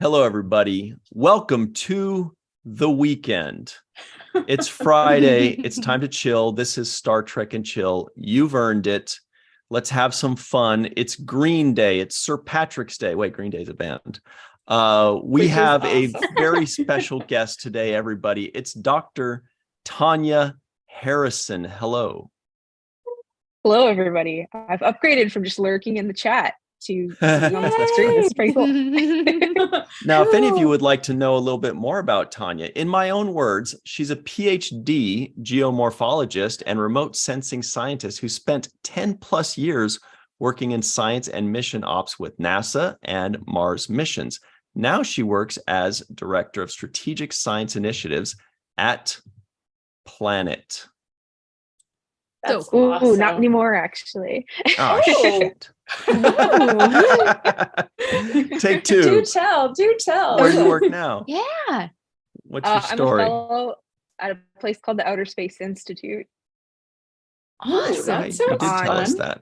Hello, everybody. Welcome to the weekend. It's Friday. It's time to chill. This is Star Trek and Chill. You've earned it. Let's have some fun. It's Green Day. It's Sir Patrick's Day. Wait, Green Day's a band. We have awesome. A very special guest today, everybody. It's Dr. Tanya Harrison. Hello. Hello, everybody. I've upgraded from just lurking in the chat to on the stream. This is pretty cool. Now, if any of you would like to know a little bit more about Tanya, in my own words, she's a PhD geomorphologist and remote sensing scientist who spent 10 plus years working in science and mission ops with NASA and Mars missions. Now she works as Director of Strategic Science Initiatives at Planet. That's awesome. Not anymore, actually. Oh, shit. Take two. Do tell. Where do you work now? Yeah. What's your story? I'm a fellow at a place called the Outer Space Institute. Awesome. Right. You did tell us that.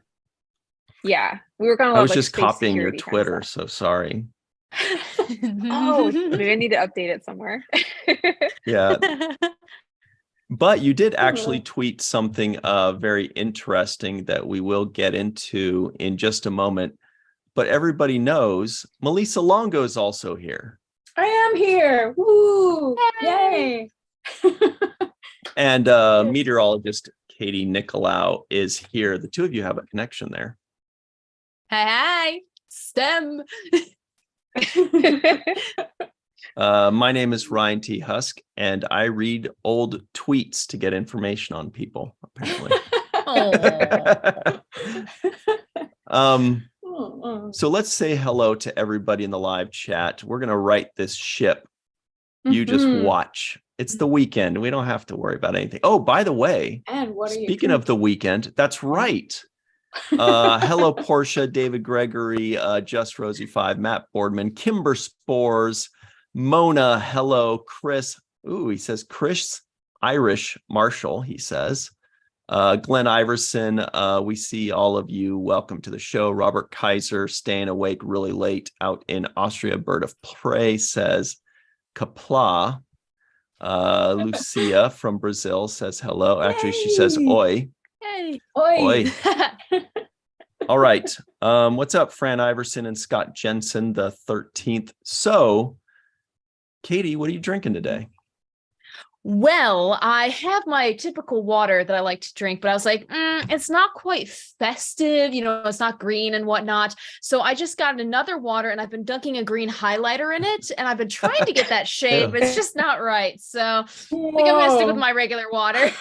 Yeah. We work on a lot I was of, just copying your Twitter, so sorry. Oh, maybe I need to update it somewhere. Yeah. But you did actually tweet something very interesting that we will get into in just a moment. But everybody knows Melissa Longo is also here. I am here. Woo! Yay! And meteorologist Katie Nicolau is here. The two of you have a connection there. Hi, STEM. My name is Ryan T. Husk, and I read old tweets to get information on people, apparently. So let's say hello to everybody in the live chat. We're going to write this ship. You just watch. It's the weekend. We don't have to worry about anything. Oh, by the way, and what are speaking of the weekend, that's right. Hello, Portia, David Gregory, Just Rosie 5, Matt Boardman, Kimber Spores, Mona, hello, Chris. Ooh, he says Chris Irish Marshall, he says. Glenn Iverson, we see all of you. Welcome to the show. Robert Kaiser, staying awake really late out in Austria. Bird of Prey says Kapla. Lucia from Brazil says hello. Actually, she says oi. Hey. Oi. All right. What's up, Fran Iverson and Scott Jensen, the 13th. So, Katie, what are you drinking today? Well, I have my typical water that I like to drink, but I was like, it's not quite festive, it's not green and whatnot. So I just got another water and I've been dunking a green highlighter in it. And I've been trying to get that shade, but it's just not right. So I think I'm going to stick with my regular water.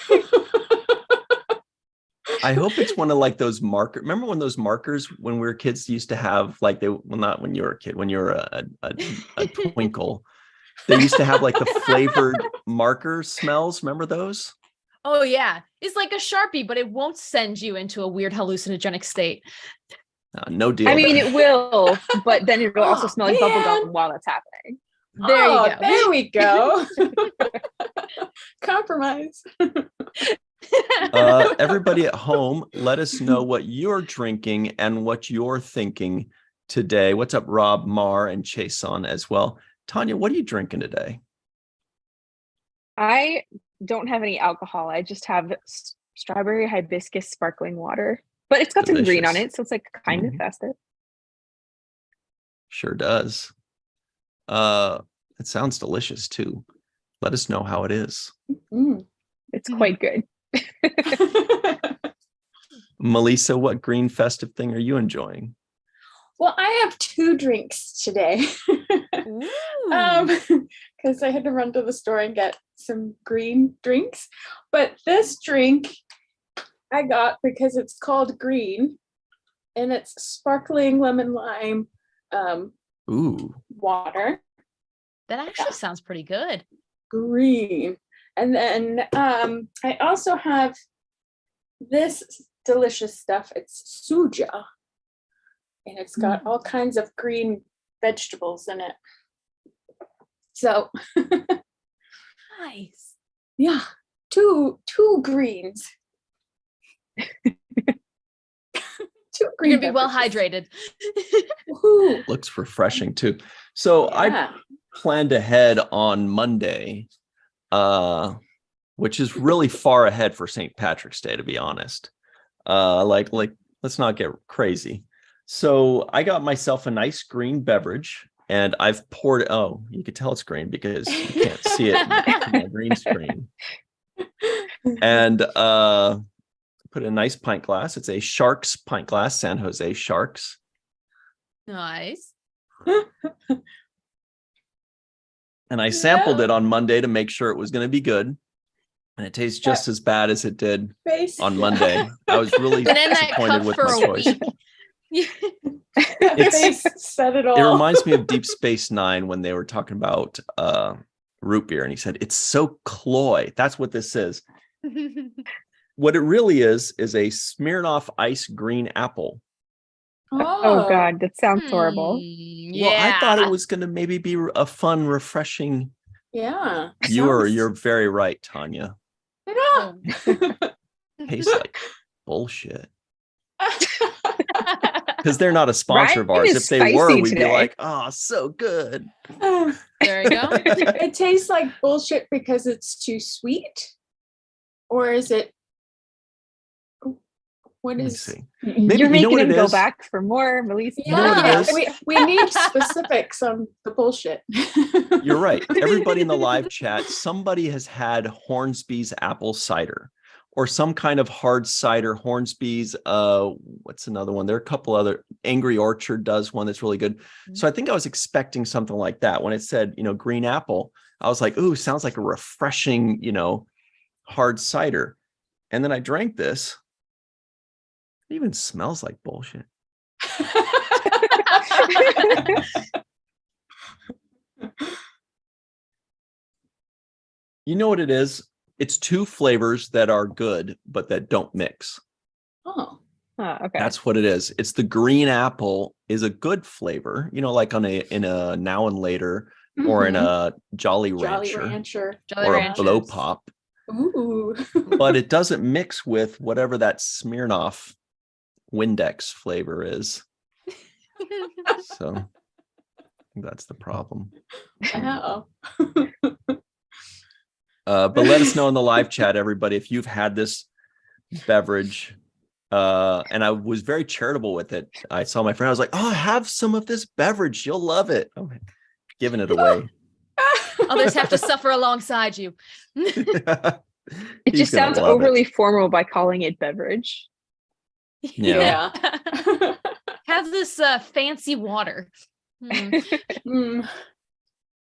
I hope it's one of like those markers. Remember when those markers when we were kids used to have like not when you were a kid, when you were a twinkle. They used to have like the flavored marker smells. Remember those? Oh, yeah. It's like a Sharpie, but it won't send you into a weird hallucinogenic state. No deal. I mean, it will, but then it will also smell like bubblegum while it's happening. There you go. There we go. Compromise. Everybody at home, let us know what you're drinking and what you're thinking today. What's up, Rob, Mar, and Chason as well. Tanya, what are you drinking today? I don't have any alcohol. I just have strawberry hibiscus sparkling water, but it's got some green on it, so it's like kind of festive. Sure does. It sounds delicious too. Let us know how it is. It's quite good. Melissa, what green festive thing are you enjoying? Well, I have two drinks today. Because I had to run to the store and get some green drinks. But this drink I got because it's called green and it's sparkling lemon lime water. That actually sounds pretty good. Green. And then I also have this delicious stuff. It's suja. And it's got all kinds of green vegetables in it. So nice. Yeah, two greens. Two You're green gonna be well beverages. hydrated. Woohoo. Looks refreshing too. So I Yeah. planned ahead on Monday, which is really far ahead for St. Patrick's Day, to be honest. Like let's not get crazy. So I got myself a nice green beverage, and I've poured. Oh, you could tell it's green because you can't see it in my green screen. And put a nice pint glass. It's a Sharks pint glass, San Jose Sharks. Nice. And I sampled it on Monday to make sure it was going to be good. And it tastes just as bad as it did on Monday. I was really And then that disappointed cup with for my a choice. week. Face said it all. It reminds me of Deep Space Nine when they were talking about root beer, and he said it's so cloy. That's what this is. What it really is a Smirnoff Ice green apple. Oh God, that sounds horrible. Yeah. Well, I thought it was going to maybe be a fun, refreshing. Yeah. You're very right, Tanya. I know. Tastes like bullshit. Because they're not a sponsor of ours. Ryan If is they were, spicy we'd be today. like, oh, so good. There you go. It tastes like bullshit because it's too sweet, or is it? What Let me is? see. You're you know making what him it go is? back for more, Melissa. You know what it Yeah, is? we need specifics on the bullshit. You're right. Everybody in the live chat, somebody has had Hornsby's apple cider or some kind of hard cider. Hornsby's, what's another one? There are a couple other. Angry Orchard does one that's really good. So I think I was expecting something like that. When it said, green apple, I was like, ooh, sounds like a refreshing, hard cider. And then I drank this. It even smells like bullshit. You know what it is? It's two flavors that are good, but that don't mix. Oh, Okay. That's what it is. It's the green apple is a good flavor, like in a Now and Later or in a Jolly Rancher, or a Blow Pop. Ooh. But it doesn't mix with whatever that Smirnoff Windex flavor is. So I think that's the problem. Wow. But let us know in the live chat, everybody, if you've had this beverage. And I was very charitable with it. I saw my friend. I was like, "Oh, have some of this beverage. You'll love it." Oh, giving it away. Others have to suffer alongside you. It just sounds overly formal by calling it beverage. Yeah. Have this fancy water.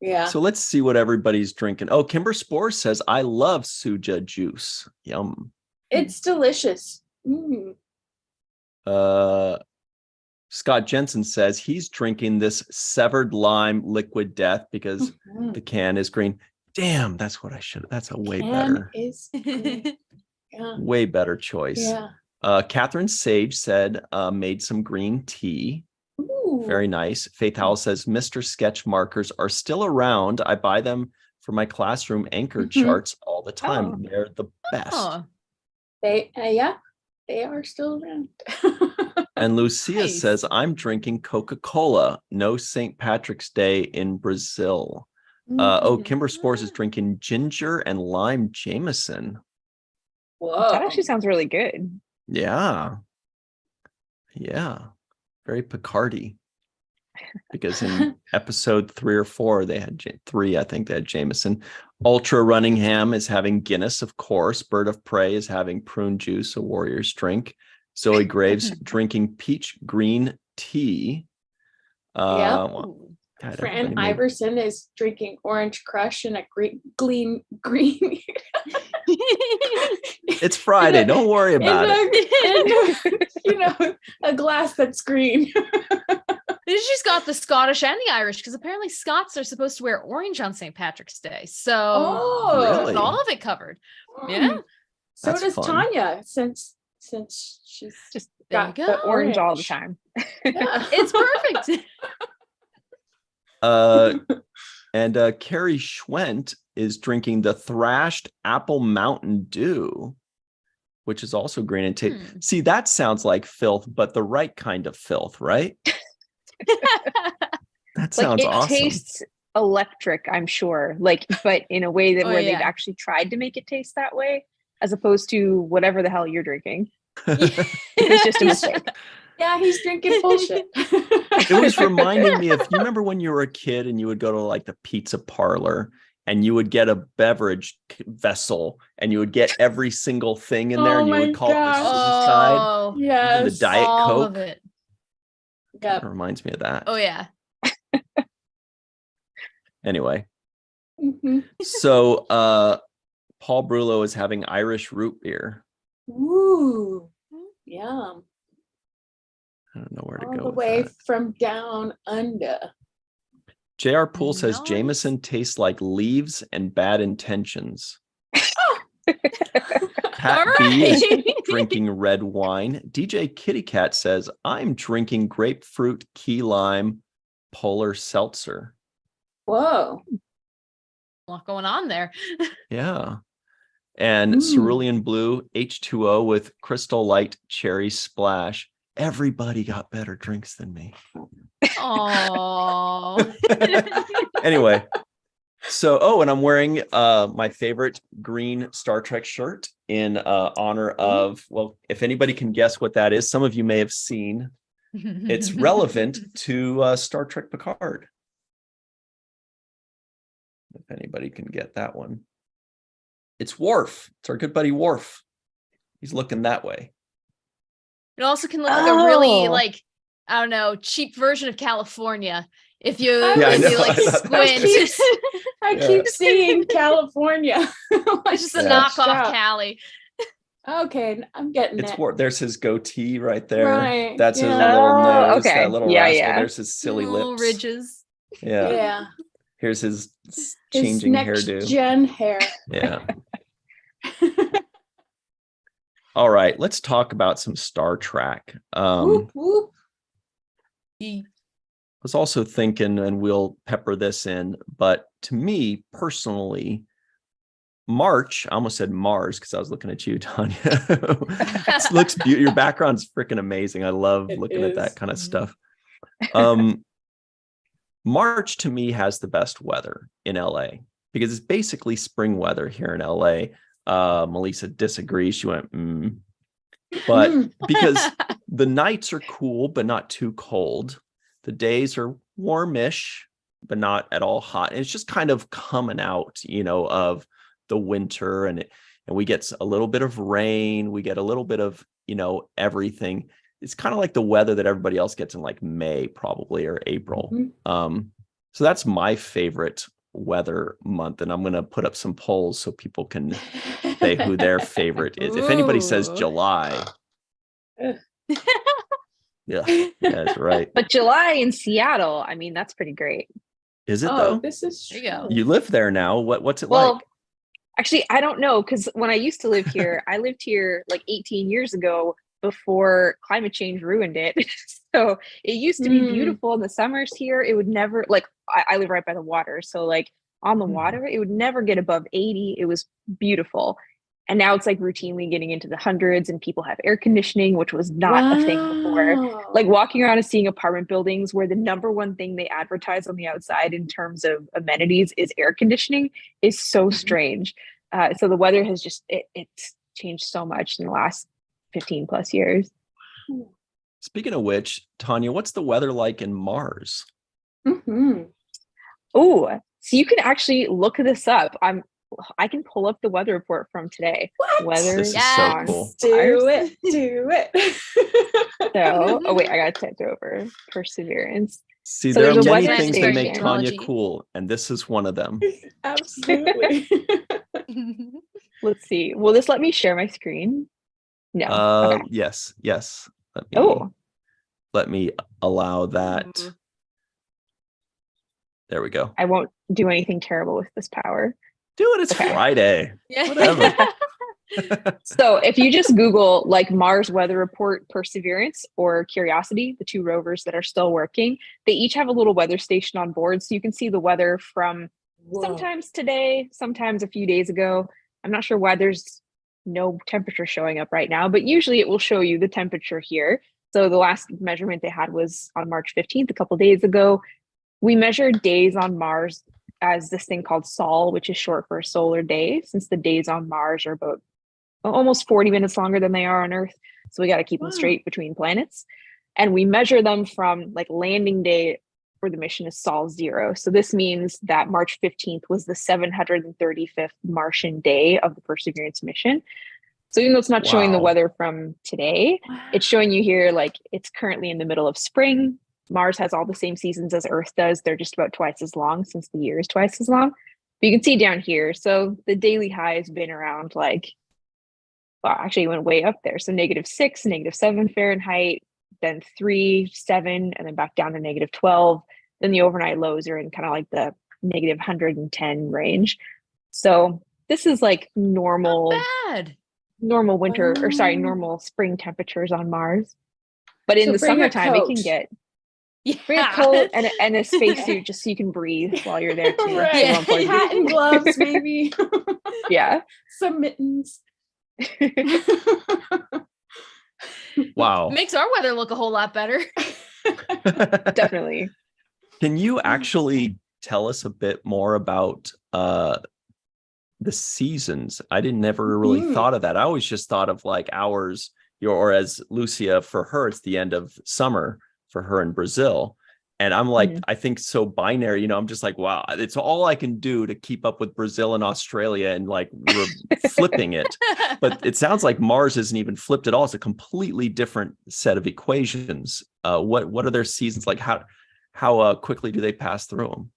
Yeah. So let's see what everybody's drinking. Oh, Kimber Spore says, I love Suja juice. Yum. It's delicious. Scott Jensen says he's drinking this Severed Lime Liquid Death because the can is green. Damn, that's what I should. That's a way better. Way better choice. Yeah. Catherine Sage said made some green tea. Ooh. Very nice. Faith Howell says Mr. Sketch markers are still around. I buy them for my classroom anchor charts all the time. Oh. They're the best. Oh. They are still around. And Lucia Nice. says, I'm drinking Coca-Cola. No St. Patrick's Day in Brazil. Kimber Spores is drinking ginger and lime Jameson. Whoa. That actually sounds really good. Yeah. Very Picardy. Because in episode 3 or 4, they had 3, I think they had Jameson. Ultra Runningham is having Guinness, of course. Bird of Prey is having prune juice, a warrior's drink. Zoe Graves drinking peach green tea. Fran Iverson is drinking Orange Crush in a green. It's Friday. Don't worry about it. A glass that's green. She's got the Scottish and the Irish, because apparently Scots are supposed to wear orange on St. Patrick's Day. So really? all of it covered. Yeah. So That's does fun. Tanya, since she's Just got you the go. orange all the time. Yeah. It's perfect. And Carrie Schwent is drinking the Thrashed Apple Mountain Dew. which is also green and taste. See, that sounds like filth, but the right kind of filth, right? That sounds awesome. Tastes electric, I'm sure. But in a way that they've actually tried to make it taste that way, as opposed to whatever the hell you're drinking. It's just a mistake. Yeah, he's drinking bullshit. It was reminding me of, you remember when you were a kid and you would go to like the pizza parlor and you would get a beverage vessel and you would get every single thing in there and you would call it the suicide. Yes. The Diet all Coke. Of it. It reminds me of that. Oh, yeah. Anyway. So Paul Brullo is having Irish root beer. Ooh. Yum. I don't know where to All go the with way that. from down under. J.R. Poole says Jameson tastes like leaves and bad intentions. Pat B is drinking red wine. DJ Kitty Cat says, I'm drinking grapefruit key lime polar seltzer. Whoa. A lot going on there. Yeah. And Cerulean Blue H2O with Crystal Light Cherry Splash. Everybody got better drinks than me. Oh. Anyway, so and I'm wearing my favorite green Star Trek shirt in honor of, well, if anybody can guess what that is, some of you may have seen. It's relevant to Star Trek Picard. If anybody can get that one. It's Worf. It's our good buddy Worf. He's looking that way. It also can look like a really, I don't know, cheap version of California. If you squint. I keep seeing California. It's just a knockoff Cali. Okay, I'm getting it. There's his goatee right there. Right. That's his little nose. Okay. That little rascal. There's his silly little lips. ridges. Yeah. Here's his changing hairdo. Gen hair. Yeah. All right, let's talk about some Star Trek. Whoop, whoop. I was also thinking, and we'll pepper this in, but to me personally, March, I almost said Mars because I was looking at you, Tanya. It looks beautiful. Your background's freaking amazing. I love looking at that kind of stuff. March to me has the best weather in LA because it's basically spring weather here in LA. Melissa disagrees. She went, But because the nights are cool, but not too cold. The days are warmish, but not at all hot. And it's just kind of coming out, of the winter, and we get a little bit of rain. We get a little bit of, everything. It's kind of like the weather that everybody else gets in like May, probably, or April. So that's my favorite weather month. And I'm going to put up some polls so people can say who their favorite is. If anybody says July. Yeah, that's right. But July in Seattle, I mean, that's pretty great. Is it though? This is true. You live there now. What's it like? Actually, I don't know, because when I used to live here, I lived here like 18 years ago before climate change ruined it. So it used to be beautiful in the summers here. It would never, I live right by the water. So on the water, it would never get above 80. It was beautiful. And now it's routinely getting into the hundreds, and people have air conditioning, which was not a thing before. Walking around and seeing apartment buildings where the number one thing they advertise on the outside in terms of amenities is air conditioning is so strange. So the weather has just, it's changed so much in the last 15 plus years. Speaking of which, Tanya, what's the weather like in Mars? Oh, so you can actually look this up. I can pull up the weather report from today. What? Weather this is so cool. Do it. So, wait, I gotta type it over. Perseverance. See, So there are there's a many weather things that make station. Tanya cool, and this is one of them. Absolutely. Let's see. Will this let me share my screen? No. Okay. Yes. Let me allow that. There we go. I won't do anything terrible with this power. Do it. It's Friday. Yeah. Whatever. So if you just Google Mars weather report Perseverance or Curiosity, the two rovers that are still working, they each have a little weather station on board. So you can see the weather from sometimes today, sometimes a few days ago. I'm not sure why there's no temperature showing up right now, but usually it will show you the temperature here. So the last measurement they had was on March 15th, a couple days ago. We measured days on Mars as this thing called Sol, which is short for a solar day, since the days on Mars are about almost 40 minutes longer than they are on Earth. So we got to keep them straight between planets. And we measure them from like landing day for the mission is Sol 0. So this means that March 15th was the 735th Martian day of the Perseverance mission. So even though it's not showing the weather from today, it's showing you here like it's currently in the middle of spring. Mars has all the same seasons as Earth does. They're just about twice as long since the year is twice as long. But you can see down here. So the daily high has been around like, well, actually it went way up there. So -6, -7 Fahrenheit, then 3, 7, and then back down to -12. Then the overnight lows are in kind of like the -110 range. So this is like normal winter, or sorry, normal spring temperatures on Mars. But in the summertime, it can get bring a coat and a spacesuit just so you can breathe while you're there too. Right. Hat and gloves, maybe. Yeah. Some mittens. Wow. Makes our weather look a whole lot better. Definitely. Can you actually tell us a bit more about the seasons? I never really thought of that. I always just thought of like hours, or as Lucia, for her, it's the end of summer for her in Brazil. And I'm like, I think so binary, I'm just like, wow, it's all I can do to keep up with Brazil and Australia and like flipping it. But it sounds like Mars isn't even flipped at all. It's a completely different set of equations. What are their seasons like? How quickly do they pass through them?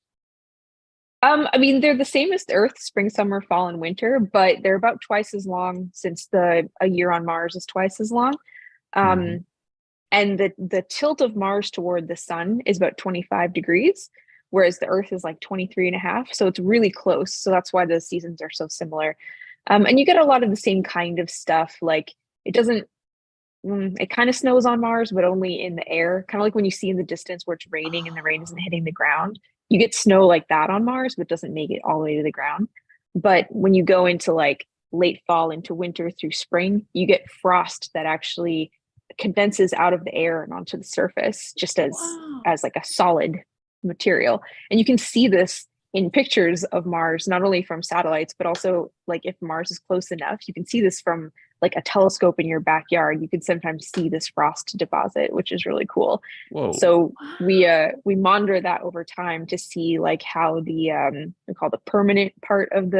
I mean, they're the same as the Earth, spring, summer, fall, and winter, but they're about twice as long, since a year on Mars is twice as long. And the tilt of Mars toward the sun is about 25 degrees, whereas the Earth is like 23.5. So it's really close. So that's why the seasons are so similar. And you get a lot of the same kind of stuff. Like it kind of snows on Mars, but only in the air, kind of like when you see in the distance where it's raining and the rain isn't hitting the ground. You get snow like that on Mars, but doesn't make it all the way to the ground. But when you go into like late fall into winter through spring, you get frost that actually condenses out of the air and onto the surface, just as like a solid material. And you can see this in pictures of Mars, not only from satellites, but also like if Mars is close enough, you can see this from like a telescope in your backyard. You can sometimes see this frost deposit, which is really cool. Whoa. So we monitor that over time to see like how the we call the permanent part of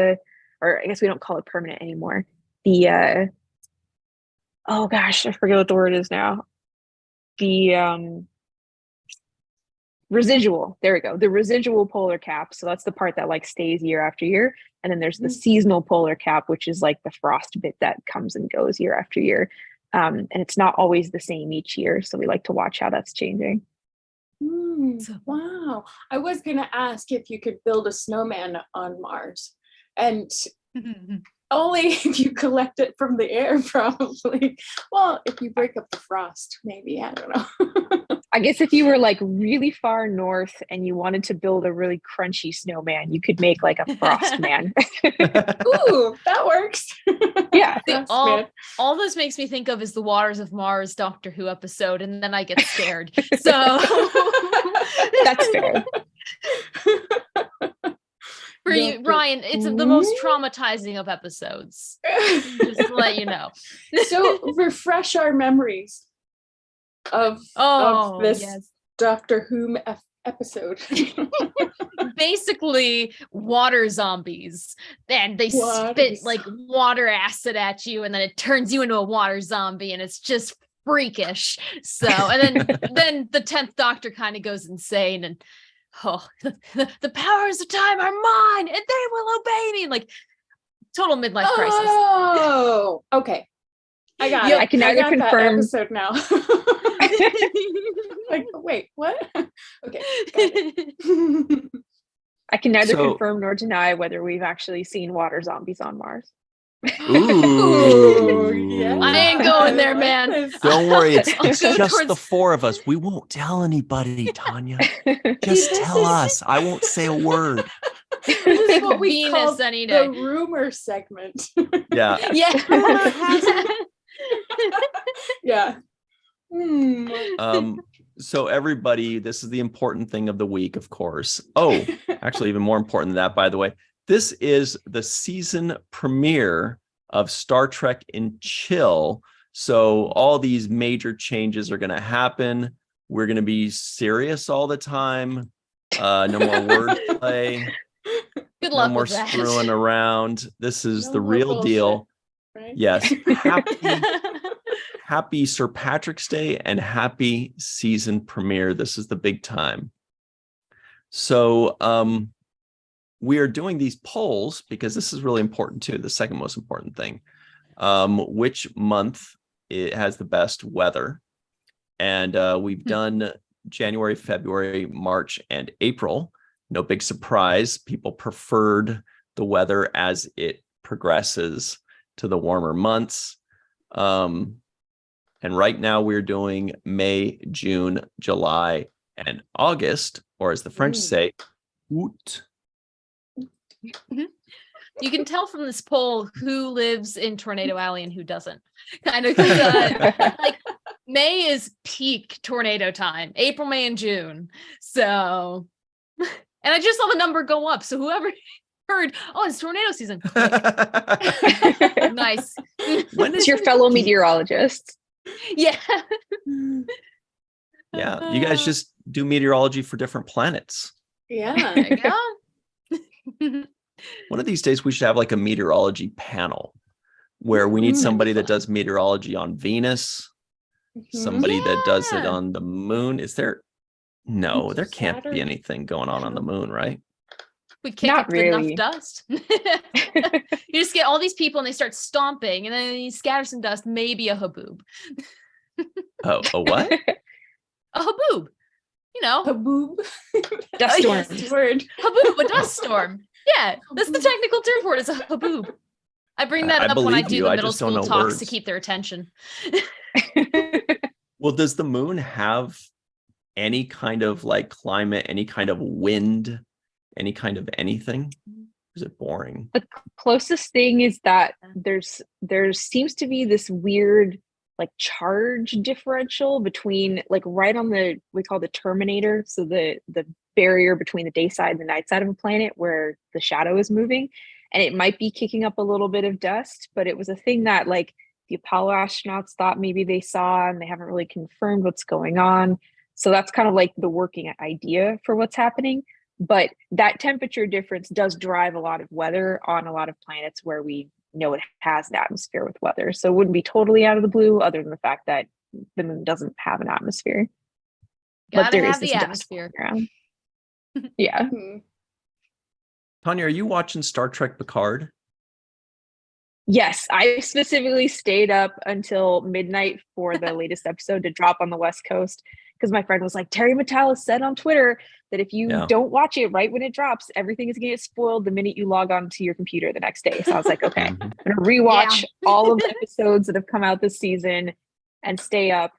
or I guess we don't call it permanent anymore. The oh gosh, I forget what the word is now. The residual, there we go. The residual polar cap. So that's the part that like stays year after year. And then there's the seasonal polar cap, which is like the frost bit that comes and goes year after year. And it's not always the same each year. So we like to watch how that's changing. Wow. I was going to ask if you could build a snowman on Mars. And only if you collect it from the air, probably. Well, if you break up the frost, maybe. I don't know. I guess if you were like really far north and you wanted to build a really crunchy snowman, you could make like a frost man. Ooh, that works. Yeah. All this makes me think of is the Waters of Mars Doctor Who episode, and then I get scared. So that's fair. For you, Ryan, it's the most traumatizing of episodes. Just to let you know. So refresh our memories of this Doctor Who episode. Basically, water zombies, and they spit like water acid at you, and then it turns you into a water zombie, and it's just freakish. So, and then the 10th Doctor kind of goes insane, and the powers of time are mine, and they will obey me. Like total midlife crisis. Oh, okay. I got it. I can either confirm that episode now. Like, wait, what? Okay. I can neither confirm nor deny whether we've actually seen water zombies on Mars. Ooh. Yeah. I ain't going there, man. Don't worry, it's just the four of us. We won't tell anybody, Tanya. Just tell us. I won't say a word. This is what we Venus call any the day. rumor segment. Yeah. Yeah. Yeah. So everybody, this is the important thing of the week, of course. Oh, actually, even more important than that, by the way, this is the season premiere of Star Trek in Chill. So all these major changes are going to happen. We're going to be serious all the time. No more wordplay. Good No luck more with that. screwing around. This is No the more real bullshit, deal. right? Yes. Happy Sir Patrick's Day and happy season premiere. This is the big time. So we are doing these polls because this is really important too. The second most important thing. Which month it has the best weather? And we've done January, February, March, and April. No big surprise. People preferred the weather as it progresses to the warmer months. And right now we're doing May, June, July, and August, or as the French say, août. You can tell from this poll who lives in Tornado Alley and who doesn't. Kind of like May is peak tornado time, April, May, and June. So, and I just saw the number go up. So whoever heard, oh, it's tornado season. Nice. When It's is your fellow meteorologists. Yeah. Yeah, you guys just do meteorology for different planets. Yeah. There you go. One of these days we should have like a meteorology panel where we need somebody that does meteorology on Venus, somebody that does it Yeah. on the moon. Is there? No, there can't be Saturn? anything going on the moon, right? We kick Not up really. enough dust. You just get all these people and they start stomping, and then you scatter some dust, maybe a haboob. Oh, a what? A haboob. You know, Haboob. Dust Oh, yes. storms. Word. haboob, a dust storm. Yeah, that's the technical term for it. Is a haboob. I bring that I up when I believe do you, the I middle just don't school know talks to words. keep their attention. Well, does the moon have any kind of like climate, any kind of wind, any kind of anything? Is it boring? The closest thing is that there seems to be this weird like charge differential between like right on the we call the terminator, so the barrier between the day side and the night side of a planet where the shadow is moving, and it might be kicking up a little bit of dust, but it was a thing that like the Apollo astronauts thought maybe they saw, and they haven't really confirmed what's going on. So that's kind of like the working idea for what's happening. But that temperature difference does drive a lot of weather on a lot of planets where we know it has an atmosphere with weather. So it wouldn't be totally out of the blue, other than the fact that the moon doesn't have an atmosphere. But Gotta there have is the this dust atmosphere. going around. Yeah. Tanya, are you watching Star Trek Picard? Yes, I specifically stayed up until midnight for the latest episode to drop on the West Coast because my friend was like, Terry Matalas said on Twitter that if you don't watch it right when it drops, everything is going to get spoiled the minute you log on to your computer the next day. So I was like, okay, I'm going to rewatch all of the episodes that have come out this season and stay up.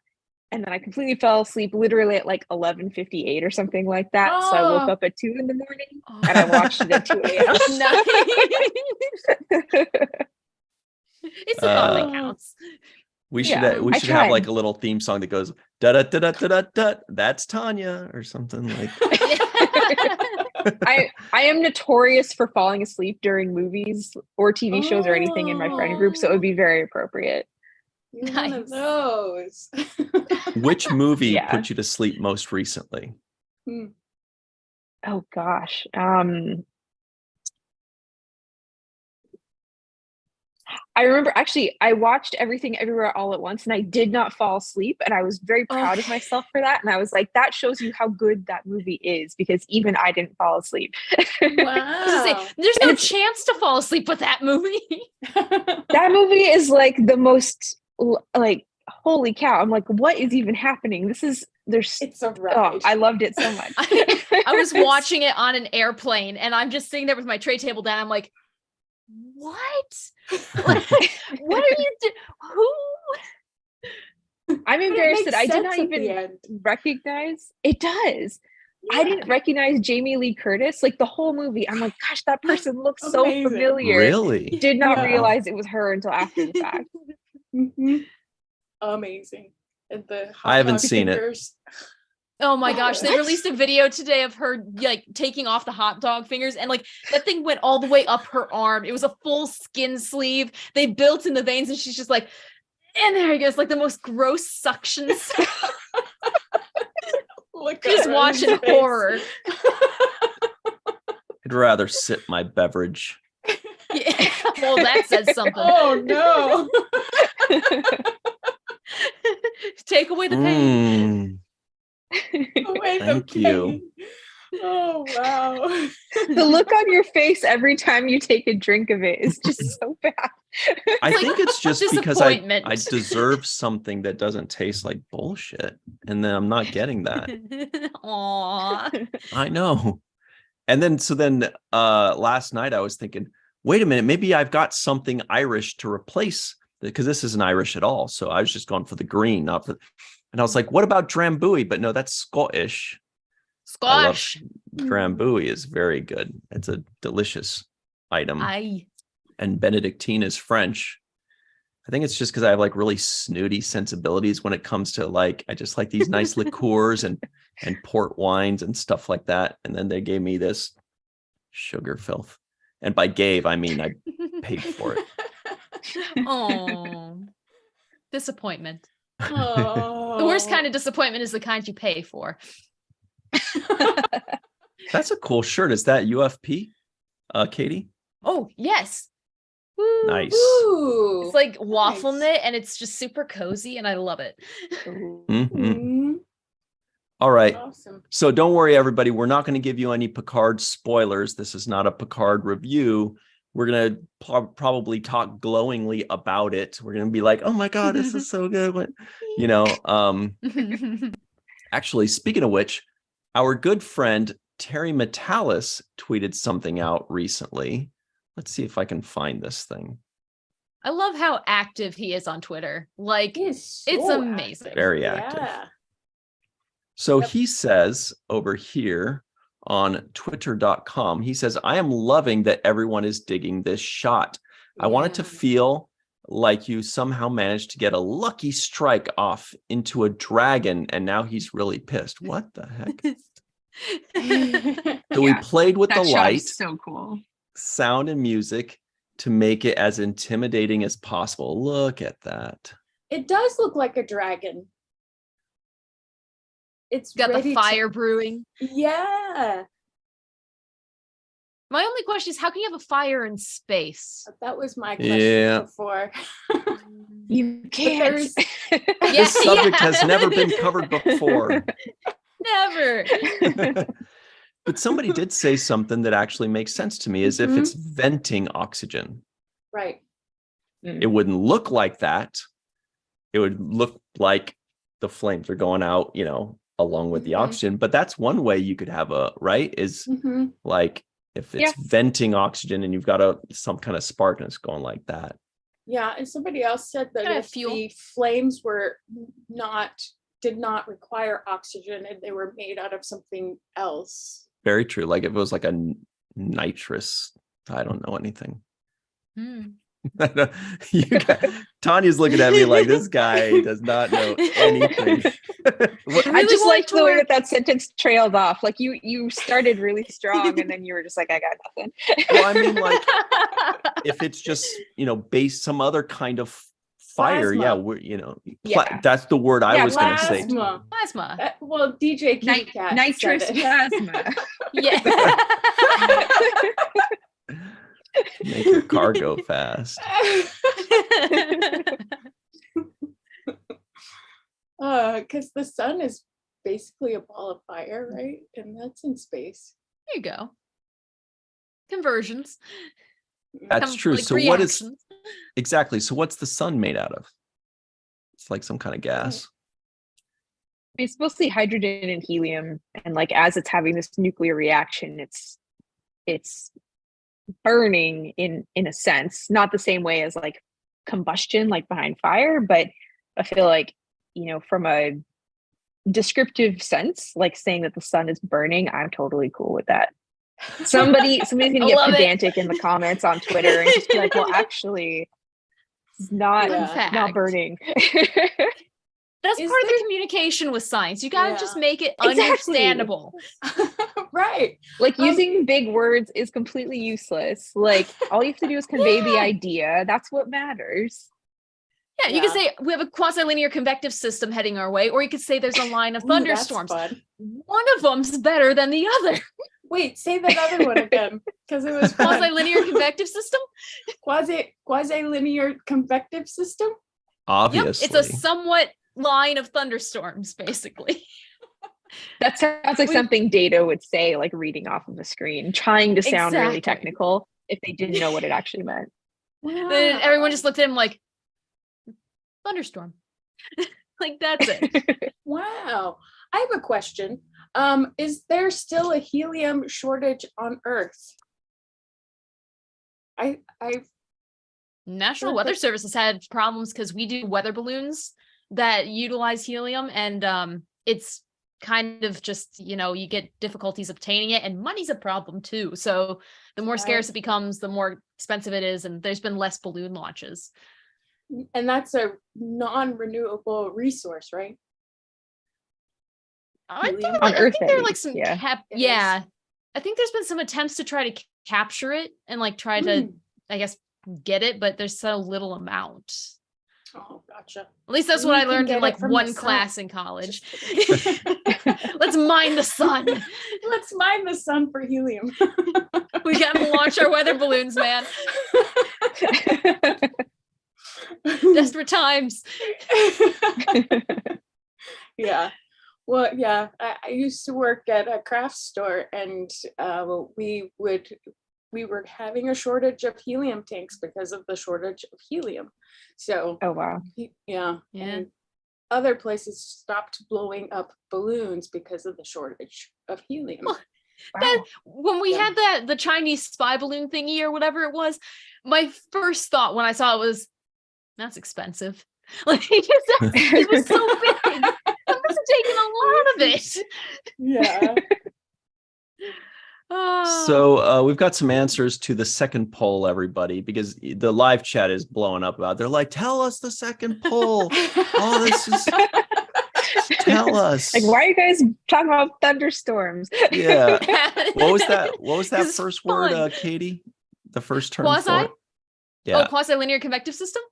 And then I completely fell asleep literally at like 11:58 or something like that. Oh. So I woke up at 2 in the morning and I watched it at 2 a.m. It's the fun that counts. We should Yeah, we I should have like tried. a little theme song that goes da da da da da da da. That's Tanya or something like. I am notorious for falling asleep during movies or TV shows or anything in my friend group, so it would be very appropriate. You're one of those. Which movie Yeah. put you to sleep most recently? Oh gosh. I remember actually I watched Everything Everywhere All at Once and I did not fall asleep, and I was very proud of myself for that, and I was like, that shows you how good that movie is because even I didn't fall asleep. Wow. There's no chance to fall asleep with that movie. That movie is like the most like holy cow. I'm like, what is even happening? It's a ride. Oh, I loved it so much. I was watching it on an airplane and I'm just sitting there with my tray table down. I'm like, what? Like, what are you doing? Who? I'm But it embarrassed makes that I did sense not at the even end. recognize it does. I didn't recognize Jamie Lee Curtis. Like the whole movie, I'm like, gosh, that person looks so Amazing. familiar. Really? Did not Yeah. realize it was her until after the fact. Mhm. Amazing. And the hot I haven't dog seen it. fingers. Oh my gosh, they What? released a video today of her like taking off the hot dog fingers, and like that thing went all the way up her arm. It was a full skin sleeve. They built in the veins, and she's just like, and there he goes, like the most gross suctions. Look Just at watching his face. horror. I'd rather sip my beverage. Yeah. Well, that says something. Oh no. Take away the pain. Away the Thank you. pain. Oh wow. The look on your face every time you take a drink of it is just so bad. I Like, think it's just because I disappointment. deserve something that doesn't taste like bullshit. And then I'm not getting that. Aww. I know. And then last night I was thinking, wait a minute, maybe I've got something Irish to replace, because this isn't Irish at all. So I was just going for the green, not for, and I was like, what about Drambuie? But no, that's Scottish. I love Squash. Drambuie is very good. It's a delicious item. Aye. And Benedictine is French. I think it's just because I have like really snooty sensibilities when it comes to like, I just like these nice liqueurs and port wines and stuff like that. And then they gave me this sugar filth. And by gave, I mean I paid for it. Oh, disappointment. Oh. The worst kind of disappointment is the kind you pay for. That's a cool shirt. Is that UFP, Katie? Oh, yes. Nice. Ooh. It's like waffle nice. knit, and it's just super cozy, and I love it. Mhm. Mhm. All right. Awesome. So don't worry, everybody. We're not going to give you any Picard spoilers. This is not a Picard review. We're going to probably talk glowingly about it. We're going to be like, oh my God, this is so good. What, actually, speaking of which, our good friend Terry Metalis tweeted something out recently. Let's see if I can find this thing. I love how active he is on Twitter. Like, He is so it's amazing. active. Very active. Yeah. So Yep. he says over here on twitter.com, he says, I am loving that everyone is digging this shot. I want it to Yeah. feel like you somehow managed to get a lucky strike off into a dragon, and now he's really pissed. What the heck? So we Yeah, played with the That shot light, is so cool. sound, and music to make it as intimidating as possible. Look at that. It does look like a dragon. It's Got ready the fire brewing. Yeah. My only question is, how can you have a fire in space? That was my question Yeah. before. You can't. there's- This subject has never been covered before. Never. But somebody did say something that actually makes sense to me, as if it's venting oxygen. Right. It wouldn't look like that. It would look like the flames are going out, along with the oxygen. But that's one way you could have is Mhm. like if it's venting oxygen and you've got some kind of spark and it's going like that. Yeah, and somebody else said that Kinda if fuel. the flames did not require oxygen and they were made out of something else. Very true. Like if it was like a nitrous, I don't know anything. Tanya's looking at me like this guy does not know anything. I just liked the way that sentence trailed off. Like you started really strong and then you were just like, I got nothing. Well, I mean, like if it's just based some other kind of fire, Plasma. that's the word I was going to say. Plasma. Well, DJ Kitty Cat Nitrous said it. plasma. Yeah. Make your car go fast. Because the sun is basically a ball of fire, right? And that's in space. There you go. Conversions. That's true. Like So reactions. exactly? So what's the sun made out of? It's like some kind of gas. It's mostly hydrogen and helium, and like as it's having this nuclear reaction, it's burning in a sense, not the same way as like combustion, like behind fire, but I feel like from a descriptive sense, like saying that the sun is burning, I'm totally cool with that. Somebody's gonna get pedantic in the comments on Twitter and just be like, well, actually, it's not burning. That's part of the communication with science. You got to just make it understandable. Right. Like using big words is completely useless. Like all you have to do is convey the idea. That's what matters. Yeah, you can say we have a quasi-linear convective system heading our way, or you could say there's a line of thunderstorms. One of them's better than the other. Wait, say that other one again, because it was quasi-linear convective system. Quasi-linear convective system. Obviously, it's a somewhat line of thunderstorms, basically. That sounds like something Data would say, like reading off of a screen, trying to sound really technical if they didn't know what it actually meant. Wow. Then everyone just looked at him like, thunderstorm. Like, that's it. Wow. I have a question. Is there still a helium shortage on Earth? National Weather Service has had problems because we do weather balloons that utilize helium, and it's kind of just, you get difficulties obtaining it, and money's a problem too. So the more scarce it becomes, the more expensive it is, and there's been less balloon launches. And that's a non-renewable resource, right? I think there are like some I think there's been some attempts to try to capture it and like try to, I guess, get it, but there's so little amount. Oh, gotcha. At least that's what I learned in like one class in college. Let's mine the sun. Let's mine the sun for helium. We gotta launch our weather balloons, man. Desperate times. Yeah. Well, yeah, I used to work at a craft store, and we were having a shortage of helium tanks because of the shortage of helium. So, oh wow, yeah. And other places stopped blowing up balloons because of the shortage of helium. Well, that, when we had the Chinese spy balloon thingy or whatever it was, my first thought when I saw it was, that's expensive. Like, it was so big. I must have taken a lot of it. Yeah. So we've got some answers to the second poll, everybody, because the live chat is blowing up about. They're like, "Tell us the second poll." Oh, this is. Tell us. Like, why are you guys talking about thunderstorms? Yeah. What was that? What was that first fun. word, Katie? The first term Quasi? for it? Yeah. Oh, quasi-linear convective system?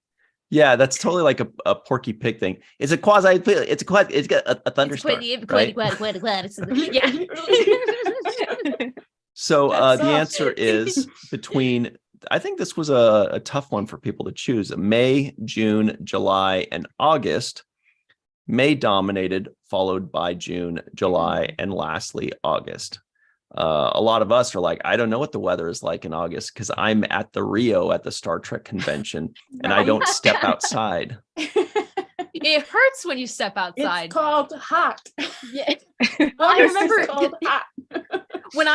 Yeah, that's totally like a Porky Pig thing. It's a thunderstorm. Right? Yeah. So the answer is between, I think this was a tough one for people to choose, May, June, July, and August. May dominated, followed by June, July, and lastly, August. A lot of us are like, I don't know what the weather is like in August because I'm at the Rio at the Star Trek convention and I don't step outside. It hurts when you step outside. It's called hot. Yeah. Well, I remember hot. when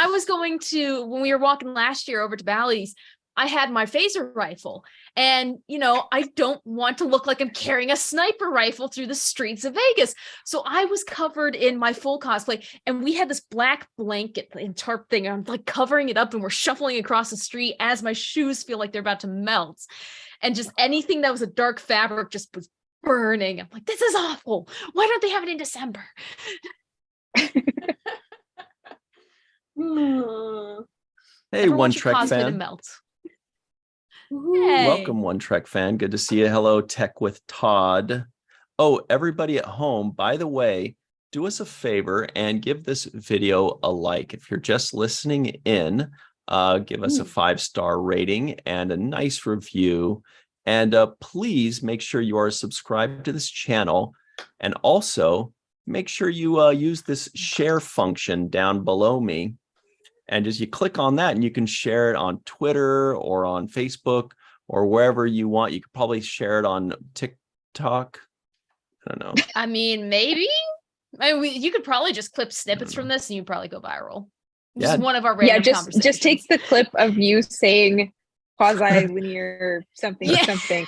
we were walking last year over to Bally's, I had my phaser rifle, and I don't want to look like I'm carrying a sniper rifle through the streets of Vegas. So I was covered in my full cosplay, and we had this black blanket and tarp thing. I'm like covering it up, and we're shuffling across the street as my shoes feel like they're about to melt. And just anything that was a dark fabric just was burning. I'm like, this is awful. Why don't they have it in December? Hey, Everyone One should Trek cosplay to fan. melt. Hey. Welcome, One Trek fan. Good to see you. Hello, Tech with Todd. Oh, everybody at home, by the way, do us a favor and give this video a like. If you're just listening in, give us a 5-star rating and a nice review. And please make sure you are subscribed to this channel. And also make sure you use this share function down below me. And just you click on that and you can share it on Twitter or on Facebook or wherever you want. You could probably share it on TikTok. I don't know. I mean, maybe. You could probably just clip snippets from this and you'd probably go viral. This is one of our random conversations. Just take the clip of you saying quasi-linear something something.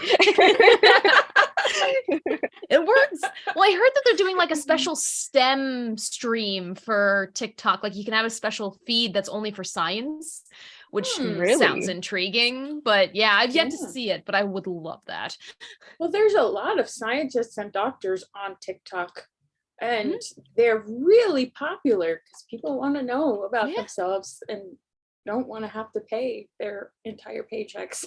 It works. Well, I heard that they're doing like a special STEM stream for TikTok. Like you can have a special feed that's only for science, which Really? sounds intriguing. But yeah, I've yet to Yeah. see it, but I would love that. Well, there's a lot of scientists and doctors on TikTok, and they're really popular because people want to know about Yeah. themselves and don't want to have to pay their entire paychecks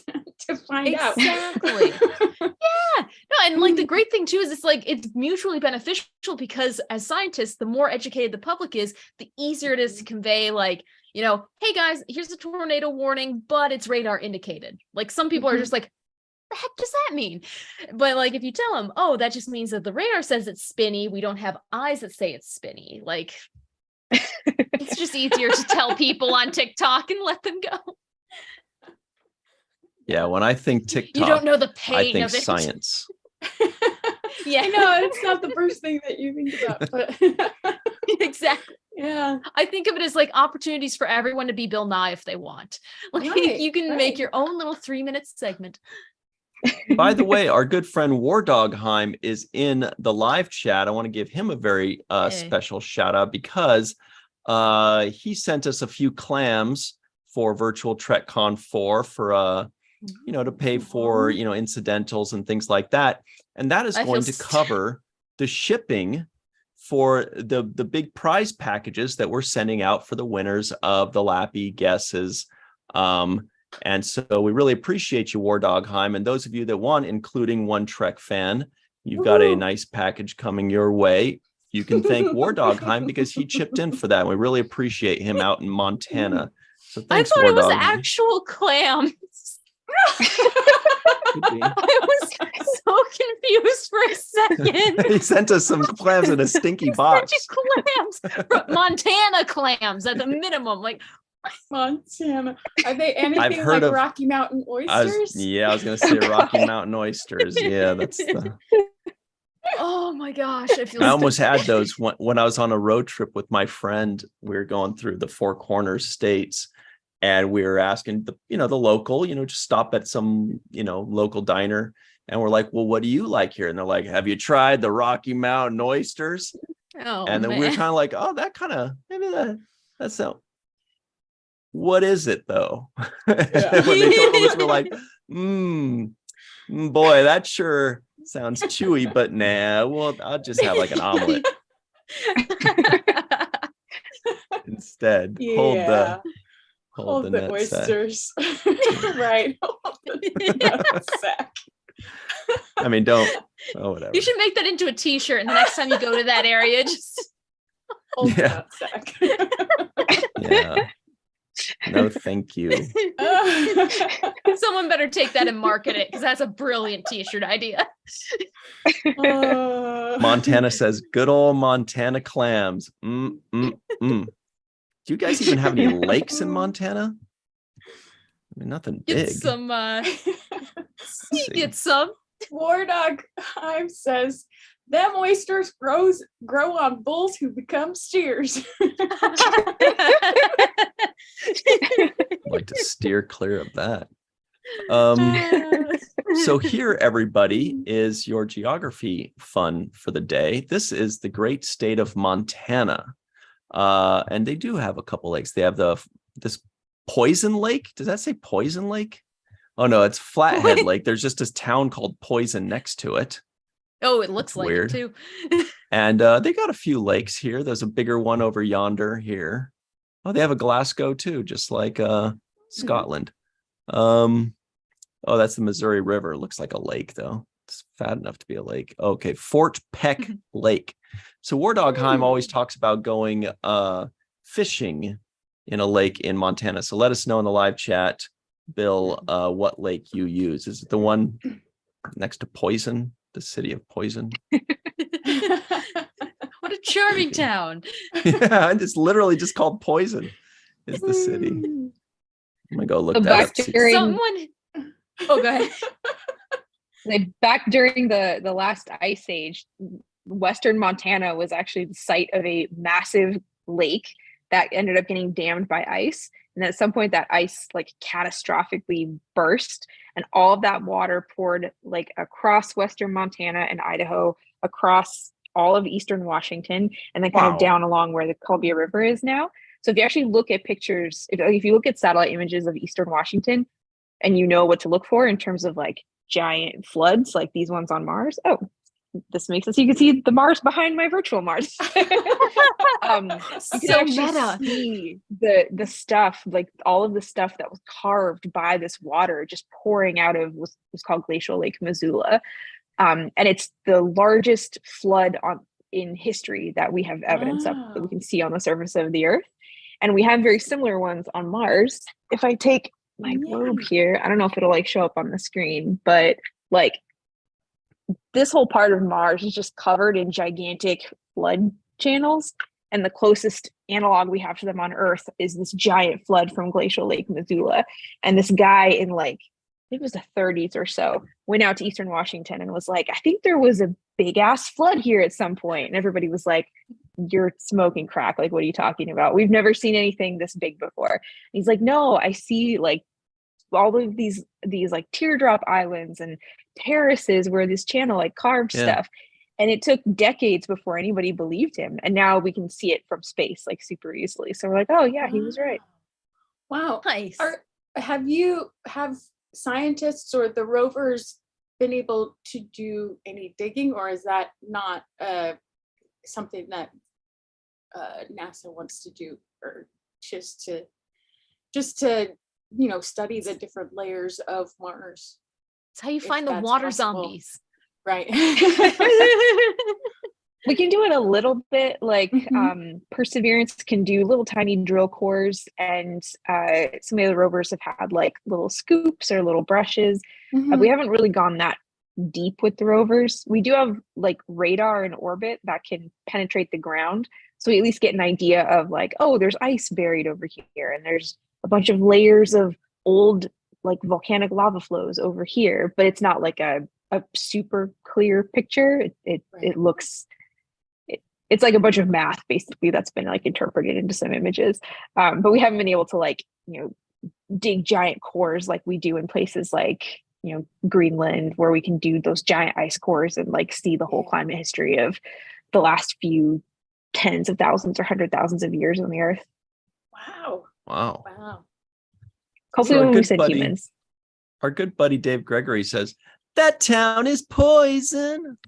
to find out. Exactly. Yeah. No, and like the great thing too is it's mutually beneficial because as scientists, the more educated the public is, the easier it is to convey like, hey guys, here's a tornado warning, but it's radar indicated. Like some people are just like, the heck does that mean? But like if you tell them, oh, that just means that the radar says it's spinny, we don't have eyes that say it's spinny. Like it's just easier to tell people on TikTok and let them go. Yeah, when I think TikTok, You don't know the I pain think of it. science. Yeah, I know it's not the first thing that you think about, but exactly. yeah. I think of it as like opportunities for everyone to be Bill Nye if they want. Like Right, you can make right. your own little 3-minute segment. By the way, our good friend War Dog Heim is in the live chat. I want to give him a very Hey. special shout out because he sent us a few clams for virtual TrekCon 4 for to pay for incidentals and things like that, and that is I going feel to cover the shipping for the big prize packages that we're sending out for the winners of the Lappy guesses. And so we really appreciate you, War Dog Heim, and those of you that won, including one Trek fan, you've got a nice package coming your way. You can thank War Dog Heim because he chipped in for that. And we really appreciate him out in Montana. So thanks, I thought War it was Dog. actual clams. Could be. I was so confused for a second. He sent us some clams in a stinky box. Such clams, Montana clams at the minimum. Like Montana. Are they anything heard like of- Rocky Mountain I oysters? was going to say Rocky Mountain oysters. Yeah, that's the... oh my gosh, I feel I almost had those when I was on a road trip with my friend. We were going through the Four Corners states, and we were asking the local, just stop at some, local diner. And we're like, well, what do you like here? And they're like, have you tried the Rocky Mountain oysters? Oh, and then man. we were kind of like, oh, that kind of, maybe that's so. What is it though? Yeah. When they told us, we're like, boy, that sure sounds chewy, but nah, well, I'll just have like an omelet instead. Yeah. Hold the nutsack. oysters. Right. Hold the nutsack. I mean, don't. Oh, whatever. You should make that into a t-shirt, and the next time you go to that area, just Hold Yeah. the nutsack. Yeah. No, thank you. someone better take that and market it because that's a brilliant t-shirt idea. Montana says, good old Montana clams. Do you guys even have any lakes in Montana? I mean, nothing big. Get some see. get some. War Dog Hive says, them oysters grow on bulls who become steers. I'd like to steer clear of that. So here, everybody, is your geography fun for the day. This is the great state of Montana. And they do have a couple lakes. They have this Poison Lake. Does that say Poison Lake? Oh, no, it's Flathead Lake. There's just this town called Poison next to it. Oh, it looks like Weird. it too. And they got a few lakes here. There's a bigger one over yonder here. Oh, they have a Glasgow too, just like Scotland. Oh, that's the Missouri River. Looks like a lake though. It's fat enough to be a lake. Okay, Fort Peck Lake. So War Dog Heim always talks about going fishing in a lake in Montana. So let us know in the live chat, Bill, what lake you use. Is it the one next to Poison? The city of Poison? What a charming town. Yeah, it's literally just called Poison is the city. I'm gonna go look So that back up. See. during Someone. Oh, go ahead. back during the last ice age, Western Montana was actually the site of a massive lake that ended up getting dammed by ice. And at some point that ice like catastrophically burst, and all of that water poured like across western Montana and Idaho, across all of eastern Washington, and then kind of down along where the Columbia River is now. So if you actually look at pictures, if you look at satellite images of eastern Washington and you know what to look for in terms of like giant floods like these ones on Mars, oh, this makes it so you can see the Mars behind my virtual Mars. You can So actually meta. see the stuff, like all of the stuff that was carved by this water just pouring out of what's called Glacial Lake Missoula. And it's the largest flood in history that we have evidence of, that we can see on the surface of the Earth. And we have very similar ones on Mars. If I take my globe here, I don't know if it'll like show up on the screen, but like this whole part of Mars is just covered in gigantic flood channels. And the closest analog we have to them on Earth is this giant flood from Glacial Lake Missoula. And this guy in like, I think it was the 30s or so, went out to Eastern Washington and was like, I think there was a big ass flood here at some point. And everybody was like, you're smoking crack. Like, what are you talking about? We've never seen anything this big before. And he's like, no, I see like all of these like teardrop islands and terraces where this channel like carved stuff. And it took decades before anybody believed him. And now we can see it from space like super easily. So we're like, oh yeah, he was right. Wow. Nice. Have scientists or the rovers been able to do any digging, or is that not something that NASA wants to do, or just to study the different layers of Mars? It's how you find the water zombies. Right. We can do it a little bit, like Perseverance can do little tiny drill cores, and some of the rovers have had like little scoops or little brushes. We haven't really gone that deep with the rovers. We do have like radar in orbit that can penetrate the ground, so we at least get an idea of like, oh, there's ice buried over here, and there's a bunch of layers of old like volcanic lava flows over here, but it's not like a super clear picture. It looks, it's like a bunch of math basically that's been like interpreted into some images, but we haven't been able to like dig giant cores like we do in places like Greenland, where we can do those giant ice cores and like see the whole climate history of the last few tens of thousands or 100,000s of years on the Earth. Wow. Hopefully when we said humans. Our good buddy Dave Gregory says, that town is poison.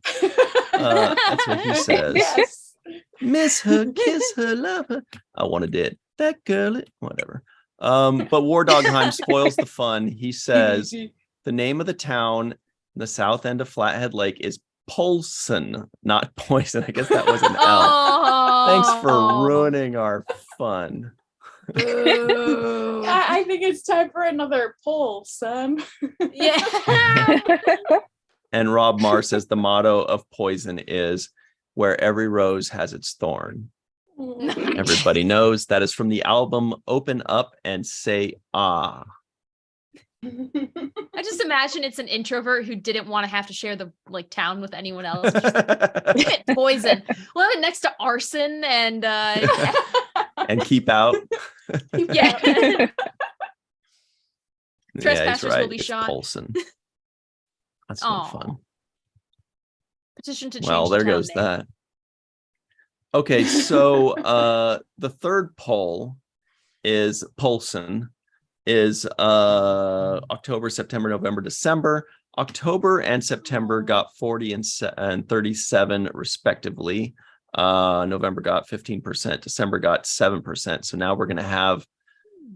That's what he says. Yes. Miss her, kiss her, love her. I wanted it. That girl, whatever. But War Dogheim spoils the fun. He says the name of the town, the south end of Flathead Lake, is Polson, not poison. I guess that was an L. Thanks for ruining our fun. I think it's time for another poll, son. Yeah. And Rob Marr says the motto of poison is where every rose has its thorn. Everybody knows that is from the album Open Up and Say Ah. I just imagine it's an introvert who didn't want to have to share the like town with anyone else. Just, poison. Well, next to arson and and keep out. Yeah. Yeah, Trespassers right. will be shot. Polson. That's no fun. Petition to change Well, there the town goes name. that. Okay, so the third poll is Polson is October, September, November, December. October and September got 40 and 37 respectively. November got 15%, December got 7%. So now we're going to have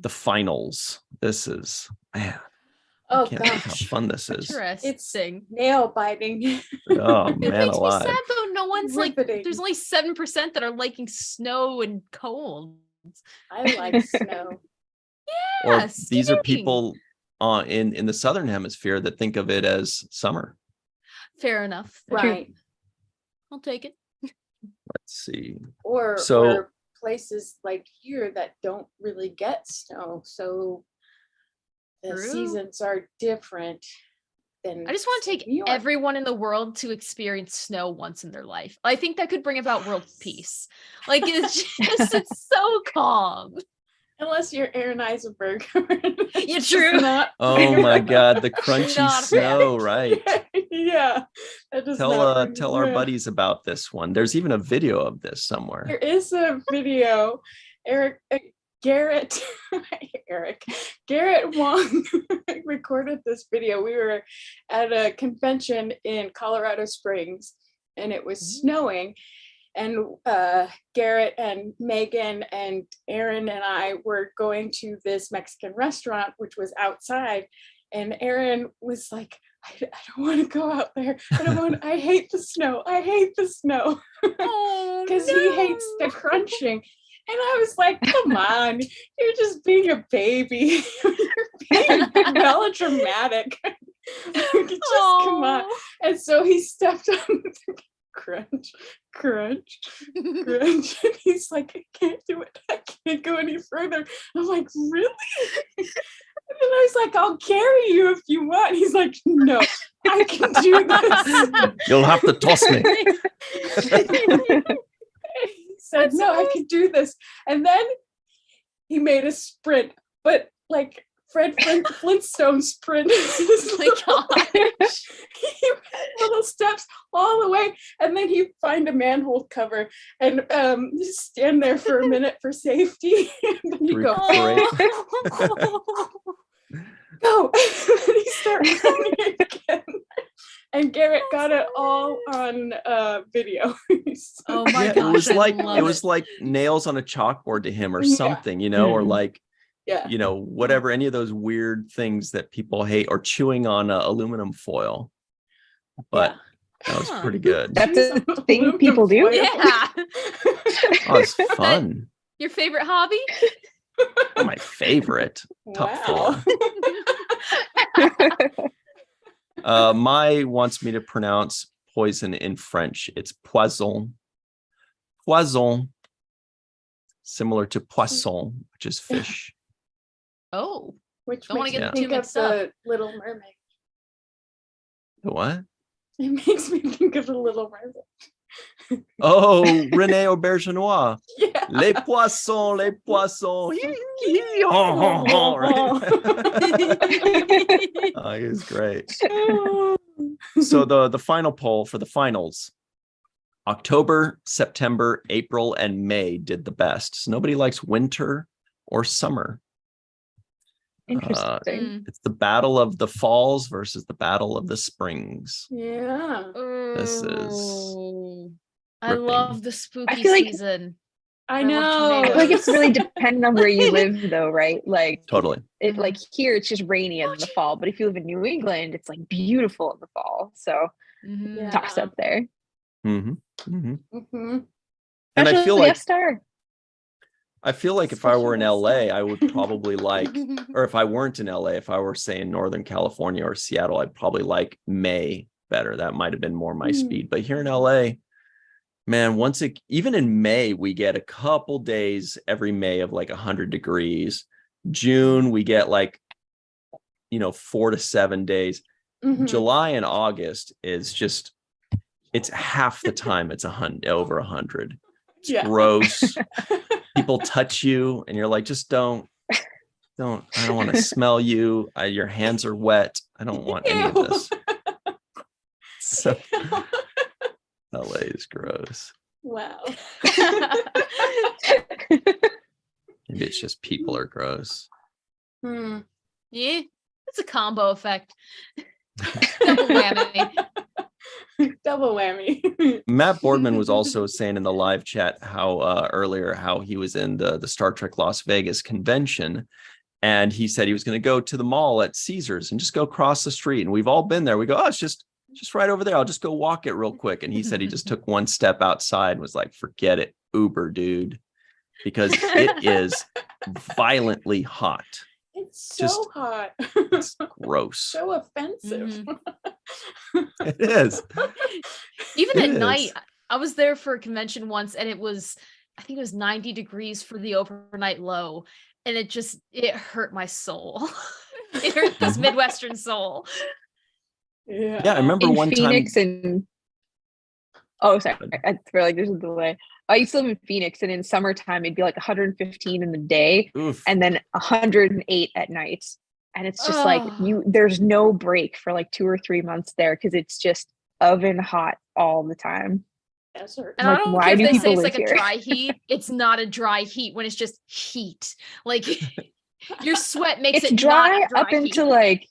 the finals. This is, man, I can't believe how fun this is. Interesting. Nail biting. Oh, It man makes alive. me sad though. No one's Riveting. like, there's only 7% that are liking snow and cold. I like snow. Yeah, Or these are skiing. people in the southern hemisphere that think of it as summer. Fair enough. Right. I'll take it. Let's see. Or places like here that don't really get snow. So the True. seasons are different. than I just want to New take York. everyone in the world to experience snow once in their life. I think that could bring about world peace. Like it's just it's so calm. Unless you're Aaron Eisenberg. Yeah, It's true. just not Oh my God, the crunchy Not a fan. snow, right? Yeah. That does not bring Tell me- our yeah. buddies about this one. There's even a video of this There somewhere. is a video. Garrett Wong recorded this video. We were at a convention in Colorado Springs and it was snowing, and Garrett and Megan and Aaron and I were going to this Mexican restaurant which was outside, and Aaron was like, I don't want to go out there. I hate the snow. I hate the snow. Oh, Because he hates the crunching. And I was like, come on, you're just being a baby. You're being melodramatic. Just come on. And so he stepped on the crunch. And he's like, I can't do it. I can't go any further. I'm like, really? And then I was like, I'll carry you if you want. He's like, no, I can do this. You'll have to toss me. He said, no, I can do this. And then he made a sprint, but like Fred Flintstone sprint. Oh my gosh. He made little steps all the way, and then he'd find a manhole cover and just stand there for a minute for safety. And then you go, go. And then he started running again. And Garrett got it all on video. Oh my Yeah, gosh. it was like nails on a chalkboard to him or something, or like, whatever, any of those weird things that people hate, or chewing on aluminum foil. But that was pretty good. That's a thing people do. Yeah. Oh, it's fun. Your favorite hobby? My favorite. Top Wow. 4. Mai wants me to pronounce poison in French. It's poison. Poison. Similar to poisson, which is fish. Oh, Which Don't wanna makes get me too think of mixed up. the Little Mermaid. The what? It makes me think of the Little Mermaid. Oh, René Aubergenois. Yeah. Les poissons, les poissons. Right? Oh, he was great. So the final poll for the finals: October, September, April, and May did the best. So nobody likes winter or summer. Interesting. It's the battle of the falls versus the battle of the springs. Yeah. This is Oh, I ripping. love the spooky feel like- season. I love know. I feel like it's really dependent on where you live, though, right? Like, Totally. like here, it's just rainy in the fall, but if you live in New England, it's like beautiful in the fall. So Mhm. Yeah. toss up there. Mm-hmm. Mm-hmm. Mm-hmm. And I feel like Star. if I were in Especially LA, summer. I would probably like, or if I weren't in LA, if I were, say, in Northern California or Seattle, I'd probably like May better. That might have been more my speed. But here in LA, man, even in May, we get a couple days every May of like 100 degrees. June, we get like, 4 to 7 days. Mhm. July and August is just, it's half the time it's over 100. It's Yeah. gross. People touch you and you're like, just don't, I don't want to smell you. Your hands are wet. I don't want any of this. So LA is gross. Wow. Maybe it's just people are gross. Hmm. Yeah, it's a combo effect. Double whammy. Double whammy. Matt Boardman was also saying in the live chat earlier how he was in the Star Trek Las Vegas convention, and he said he was going to go to the mall at Caesars and just go across the street. And we've all been there. We go, oh, it's just right over there. I'll just go walk it real quick. And he said he just took one step outside and was like, forget it, Uber, dude, because it is violently hot. It's Just- so hot. It's gross. So offensive. It is. Even It at night, is. I was there for a convention once and I think it was 90 degrees for the overnight low. And it hurt my soul. It hurt this Mhm. Midwestern soul. Yeah, I remember In one Phoenix time. and oh, sorry, I feel like there's a delay. I used to live in Phoenix, and in summertime it'd be like 115 in the day, Oof. and then 108 at night. And it's just like Oh. there's no break for like 2 or 3 months there because it's just oven hot all the time. Desert. And I'm I like, don't care why if do they say people it's live like a here? dry heat. It's not a dry heat when it's just heat. Like your sweat makes It's it not dry a dry up into heat. like,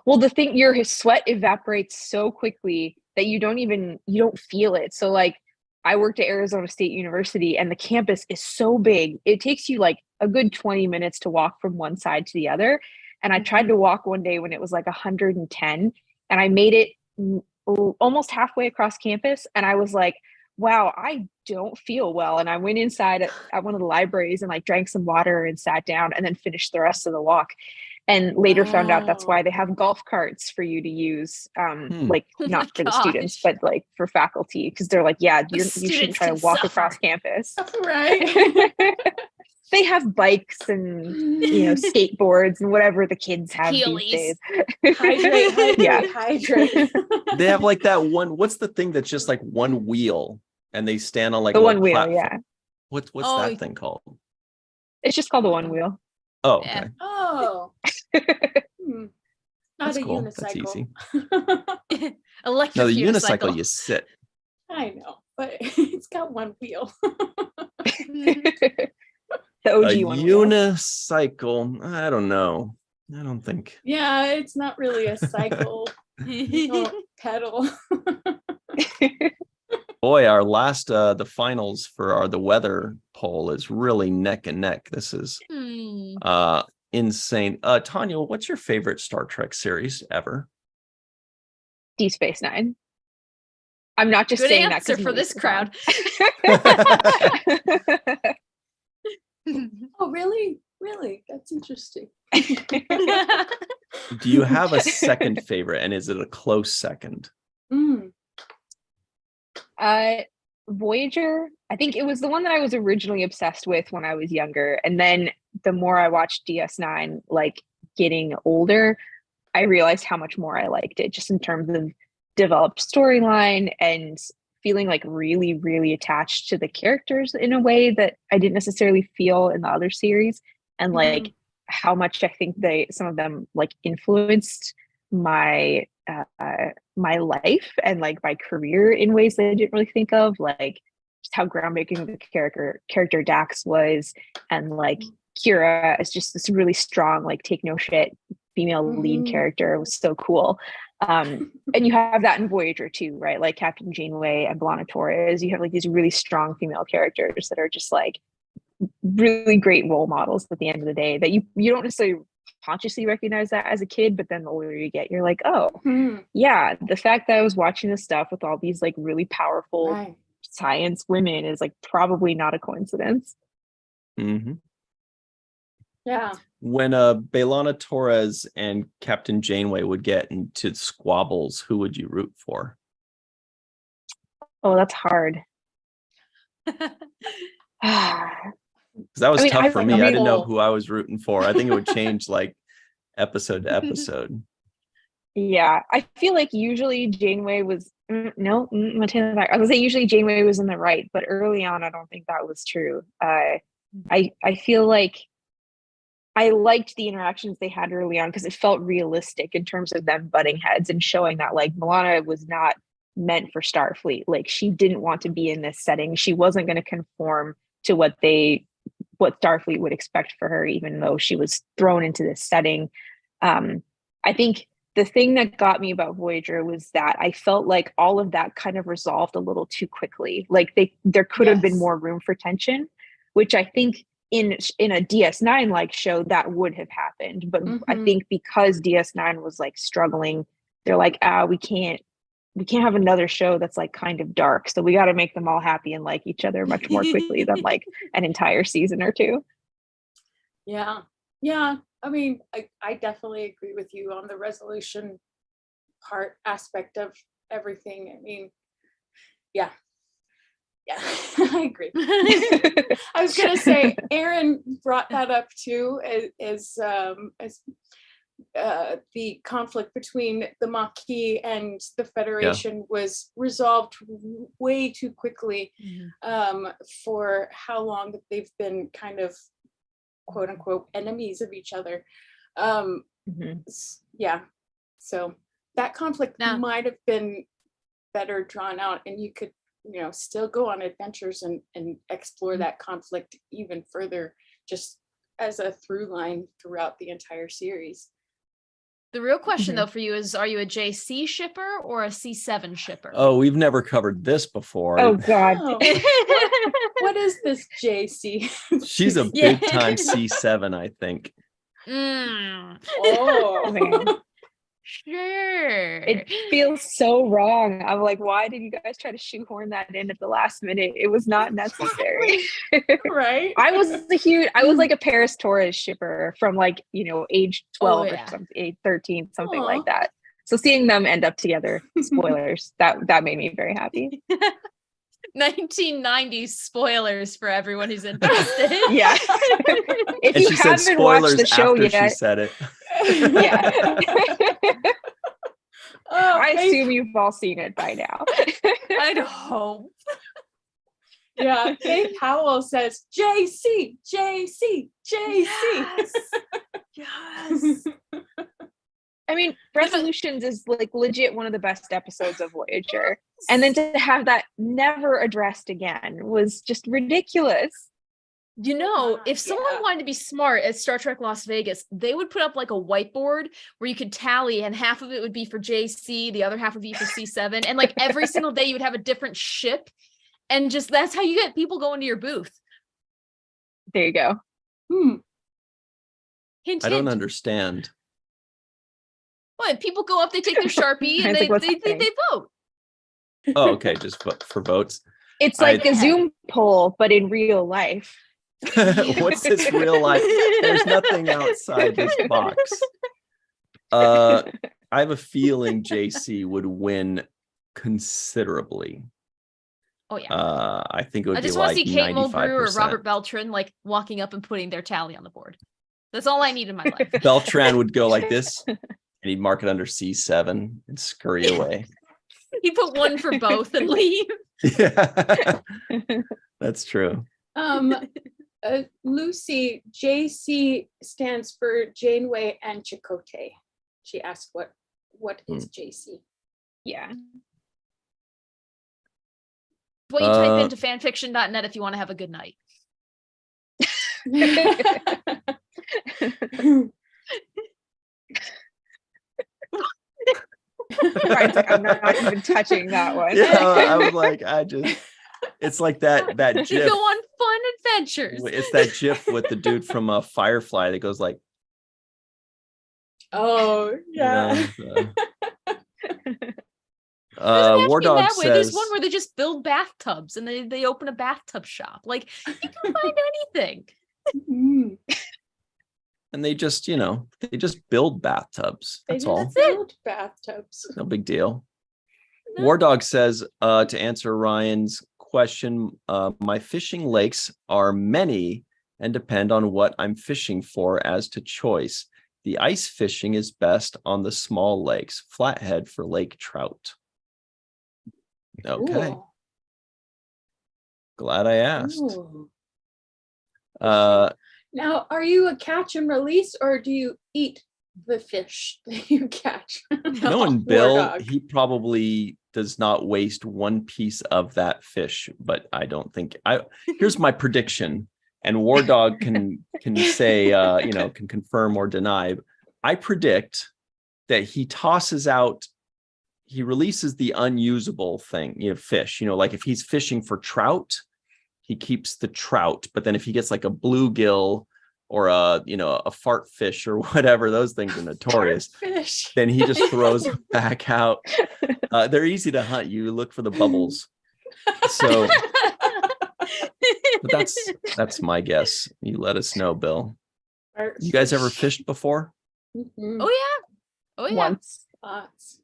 well, the thing, your sweat evaporates so quickly that you don't feel it. So like I worked at Arizona State University and the campus is so big. It takes you like a good 20 minutes to walk from one side to the other. And I tried to walk one day when it was like 110 and I made it almost halfway across campus. And I was like, wow, I don't feel well. And I went inside at one of the libraries and like drank some water and sat down and then finished the rest of the walk. And later found out that's why Wow. they have golf carts for you to use, Hmm. like Oh my not for the students, gosh. but like for faculty, because they're like, yeah, The you shouldn't students try to can walk across suffer. campus. Right. They have bikes and skateboards and whatever the kids have these Heelys. days. Hydrate, hydrate, Yeah. hydrate. They have like that one. What's the thing that's just like one wheel and they stand on like The a one little wheel, platform? yeah. What's Oh, that thing called? It's just called the one wheel. Oh, Yeah. okay. Oh. Not That's a cool. That's unicycle. easy. Electric No, the unicycle. unicycle you sit. I know, but it's got one wheel. The A OG one wheel. unicycle. I don't know. I don't think. Yeah, it's not really a cycle. You don't pedal. Boy, our last the finals for the weather poll is really neck and neck. This is insane. Tanya, what's your favorite Star Trek series ever? D Space Nine. I'm not just Good saying answer that for this crowd. Oh, really? Really? That's interesting. Do you have a second favorite, and is it a close second? Voyager. I think it was the one that I was originally obsessed with when I was younger, and then the more I watched DS9, like getting older, I realized how much more I liked it, just in terms of developed storyline and feeling like really, really attached to the characters in a way that I didn't necessarily feel in the other series, and like how much I think some of them like influenced my my life and like my career in ways that I didn't really think of, like just how groundbreaking the character Dax was, and like Kira is just this really strong, like take no shit female lead character. It was so cool. And you have that in Voyager too, right? Like Captain Janeway and B'Elanna Torres. You have like these really strong female characters that are just like really great role models at the end of the day, that you don't necessarily consciously recognize that as a kid, but then the older you get, you're like, oh yeah, the fact that I was watching this stuff with all these like really powerful science women is like probably not a coincidence. Yeah. When B'Elanna Torres and Captain Janeway would get into squabbles, who would you root for? Oh, that's hard. Because that was tough for me. I didn't know who I was rooting for. I think it would change like episode to episode. Yeah, I feel like usually Janeway was I'm gonna take that back. I was gonna say usually Janeway was in the right, but early on, I don't think that was true. I feel like I liked the interactions they had early on because it felt realistic in terms of them butting heads and showing that like B'Elanna was not meant for Starfleet. Like she didn't want to be in this setting. She wasn't going to conform to what Starfleet would expect for her, even though she was thrown into this setting. I think the thing that got me about Voyager was that I felt like all of that kind of resolved a little too quickly. Like there could have been more room for tension, which I think in a DS9 like show that would have happened. But I think because DS9 was like struggling, they're like, we can't have another show that's like kind of dark. So we got to make them all happy and like each other much more quickly than like an entire season or two. Yeah. Yeah. I mean, I definitely agree with you on the resolution aspect of everything. I mean, yeah, I agree. I was gonna say, Aaron brought that up too, as the conflict between the Maquis and the Federation was resolved way too quickly for how long that they've been kind of quote unquote enemies of each other. Yeah, so that conflict might have been better drawn out, and you could, you know, still go on adventures and explore that conflict even further, just as a through line throughout the entire series. The real question though for you is, are you a JC shipper or a C7 shipper? Oh, we've never covered this before. Oh God. What is this JC? She's a big time C7, I think. Oh Man. Sure. It feels so wrong. I'm like, why did you guys try to shoehorn that in at the last minute? It was not necessary. Right. I was like a Paris Torres shipper from like, you know, age 12 or something, age 13, something like that. So seeing them end up together, spoilers, that made me very happy. 1990s spoilers for everyone who's interested. Yeah. If And you she said haven't watched spoilers the show after yet, she said it. yeah. I Faith, assume you've all seen it by now. I'd hope. yeah, Faith Howell says JC, JC, JC. Yes. I mean, Resolutions is like legit one of the best episodes of Voyager. And then to have that never addressed again was just ridiculous. You know, if someone wanted to be smart at Star Trek Las Vegas, they would put up like a whiteboard where you could tally, and half of it would be for JC, the other half would be for C7. And like every single day you would have a different ship. And just that's how you get people going to your booth. There you go. Hint, I don't hint. understand. What? People go up, they take their Sharpie, and It's like, they vote. Oh, okay, just for votes. It's like a Zoom poll, but in real life. What's this real life? There's nothing outside this box. I have a feeling JC would win considerably. Oh yeah. I think it would I be just want like to see Kate 95%. Mulgrew or Robert Beltran like walking up and putting their tally on the board. That's all I need in my life. Beltran would go like this, and he'd mark it under C7 and scurry away. He put one for both and leave. Yeah, that's true. Lucy, JC stands for Janeway and Chakotay. She asked what is JC? Yeah. What you type into fanfiction.net if you want to have a good night. Brian's like, I'm not even touching that one. Yeah, I was like, it's like that You GIF. go on fun adventures. It's that GIF with the dude from Firefly that goes like, Oh yeah. War Dog that way. There's says, one where they just build bathtubs and they open a bathtub shop. Like you can find anything. and they just build bathtubs. That's all. Build bathtubs. No big deal. War Dog says, to answer Ryan's question, my fishing lakes are many and depend on what I'm fishing for as to choice. The ice fishing is best on the small lakes, flathead for lake trout. Okay. Ooh. Glad I asked. Ooh. Now, are you a catch and release, or do you eat the fish that you catch? Knowing Bill, he probably does not waste one piece of that fish, but I don't think here's my prediction, and War Dog can say can confirm or deny. I predict that he releases the unusable thing, fish, like if he's fishing for trout, he keeps the trout, but then if he gets like a bluegill or a fart fish or whatever, those things are notorious. Then he just throws them back out. They're easy to hunt. You look for the bubbles. So but that's my guess. You let us know, Bill. You guys ever fished before? Mm-hmm. Oh yeah. Once. Lots.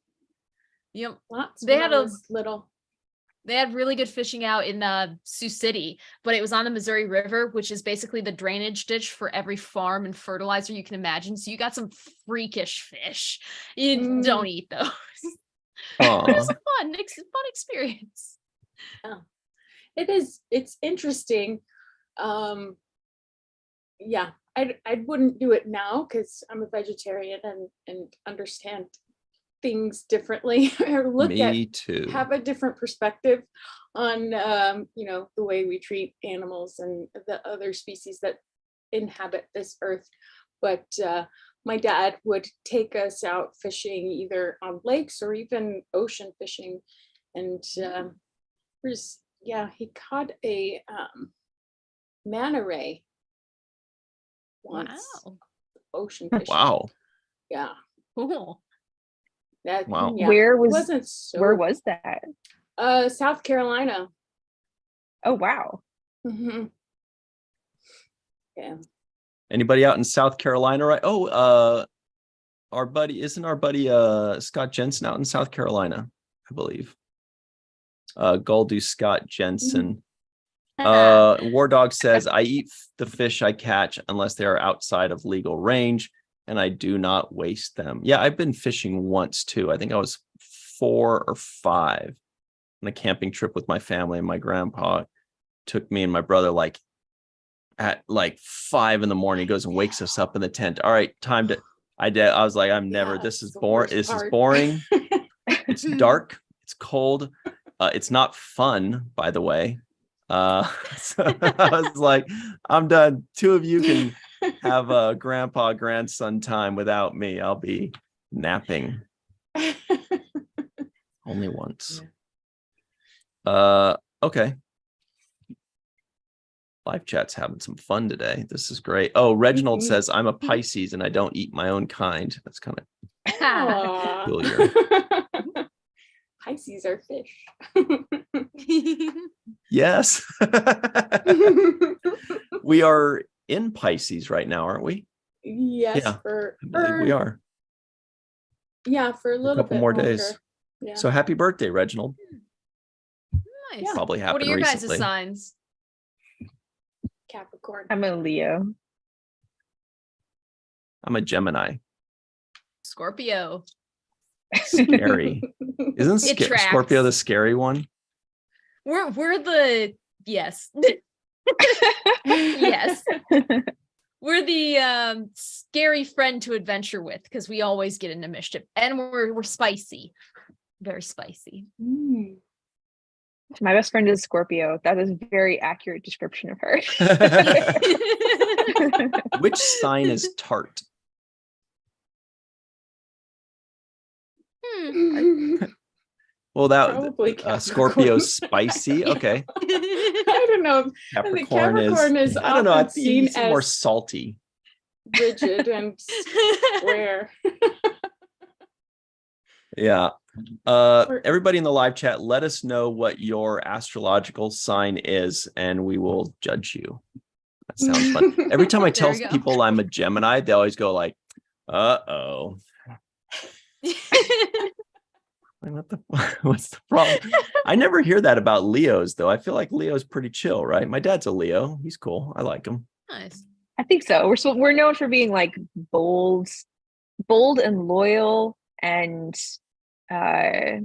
Yep. Lots. They had a little. They had really good fishing out in Sioux City, but it was on the Missouri River, which is basically the drainage ditch for every farm and fertilizer you can imagine. So you got some freakish fish. You don't eat those. But it was a fun experience. Yeah. It is. It's interesting. Yeah, I wouldn't do it now because I'm a vegetarian and understand things differently or have a different perspective on the way we treat animals and the other species that inhabit this earth. But my dad would take us out fishing either on lakes or even ocean fishing, and he caught a manta ray once. Wow. Ocean fishing. Wow. Yeah. Cool. That, wow. Yeah, Where was that? South Carolina. Oh wow. Mm-hmm. Yeah. Anybody out in South Carolina, right? Our buddy Scott Jensen out in South Carolina, I believe. Goldu Scott Jensen. War Dog says, I eat the fish I catch unless they are outside of legal range, and I do not waste them. Yeah, I've been fishing once too. I think I was 4 or 5 on a camping trip with my family, and my grandpa took me and my brother at 5 in the morning. He goes and wakes us up in the tent. All right, time to. I was like, this is boring. This is boring. It's dark. It's cold. It's not fun, by the way. So I was like, I'm done. 2 of you can have a grandson time without me. I'll be napping. Only once. Okay. Live chat's having some fun today. This is great. Oh, Reginald says, I'm a Pisces and I don't eat my own kind. That's kind of peculiar. Pisces are fish. Yes. We are in Pisces right now, aren't we? Yes, yeah, I believe we are. Yeah, for a little couple bit more longer. days. Yeah. So happy birthday, Reginald. Nice. Probably happened What are your recently. guys' signs? Capricorn. I'm a Leo. I'm a Gemini. Scorpio. Scary. Isn't Scorpio the scary one? We're the yes. Yes. We're the scary friend to adventure with because we always get into mischief, and we're spicy. Very spicy. My best friend is Scorpio. That is a very accurate description of her. Which sign is tart? Well, that Scorpio's spicy. Okay. I don't know. Capricorn is I don't know. I think seen it's more salty, rigid and square. Yeah. Everybody in the live chat, let us know what your astrological sign is, and we will judge you. That sounds fun. Every time I tell people I'm a Gemini, they always go like, "Uh-oh." What's the problem? I never hear that about Leos, though. I feel like Leo's pretty chill, right? My dad's a Leo. He's cool. I like him. Nice. I think so. We're known for being like bold and loyal, and yeah,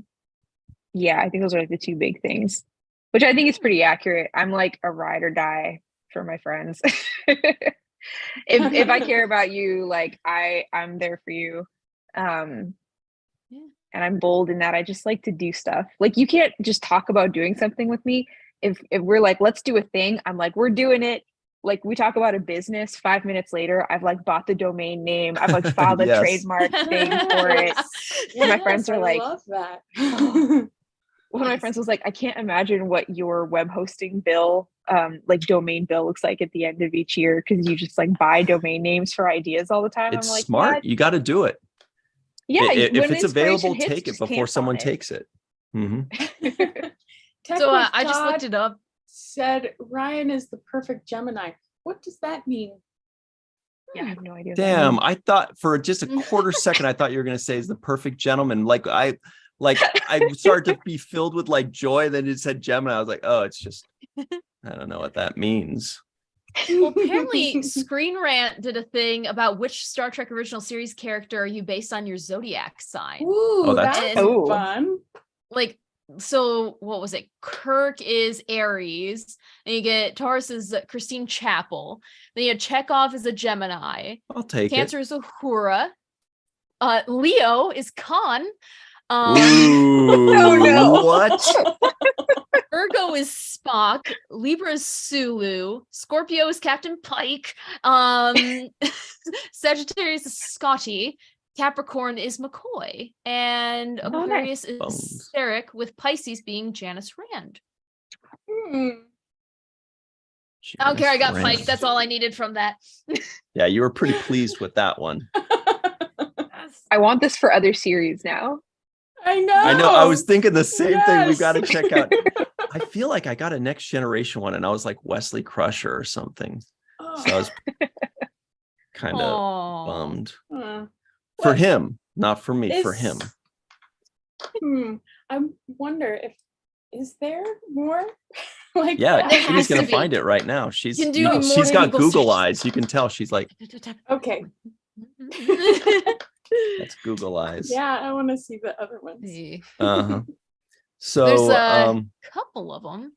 I think those are like the 2 big things, which I think is pretty accurate. I'm like a ride or die for my friends. if I care about you, like I'm there for you. And I'm bold in that I just like to do stuff. Like, you can't just talk about doing something with me. If we're like, let's do a thing, I'm like, we're doing it. Like, we talk about a business, 5 minutes later, I've like bought the domain name. I've like filed a trademark thing for it. And my friends are like, I love that. One of my friends was like, I can't imagine what your web hosting bill, like domain bill looks like at the end of each year, because you just like buy domain names for ideas all the time. It's I'm like, smart. yeah, You got to do it. Yeah, if it's available, hits, take it before someone takes it. So I just looked it up. Said Ryan is the perfect Gemini. What does that mean? Yeah, I have no idea. Damn, I thought for just a quarter second, I thought you were going to say is the perfect gentleman. Like Like I started to be filled with like joy. Then it said Gemini. I was like, oh, it's just, I don't know what that means. Well, apparently Screen Rant did a thing about which Star Trek original series character are you based on your zodiac sign. Ooh, that's that's cool. fun. Like, so what was it? Kirk is Aries, and you get Taurus is Christine Chapel. Then you have Chekhov is a Gemini. I'll take Cancer it. is Uhura. Leo is Khan. Ooh, Oh, no. what? Virgo is Spock. Libra is Sulu. Scorpio is Captain Pike. Sagittarius is Scotty. Capricorn is McCoy. And Oh, Aquarius nice. is Bones. Sarek, with Pisces being Janice Rand. Hmm. I don't care, I got Janice Pike. Rand. That's all I needed from that. Yeah, you were pretty pleased with that one. I want this for other series now. I know. I know. I was thinking the same thing. We've got to Yes. check out. I feel like I got a Next Generation one, and I was like Wesley Crusher or something. Oh. So I was kind of Aw. bummed Uh, for what him, not for me. For is- him. I wonder if is there more like Yeah, that? There Katie's has gonna to be. find it right now. She's You can do more she's got Google Google searches. eyes. You can tell she's like, Okay. that's Google eyes. Yeah, I want to see the other ones. See. Uh-huh. So There's a couple of them.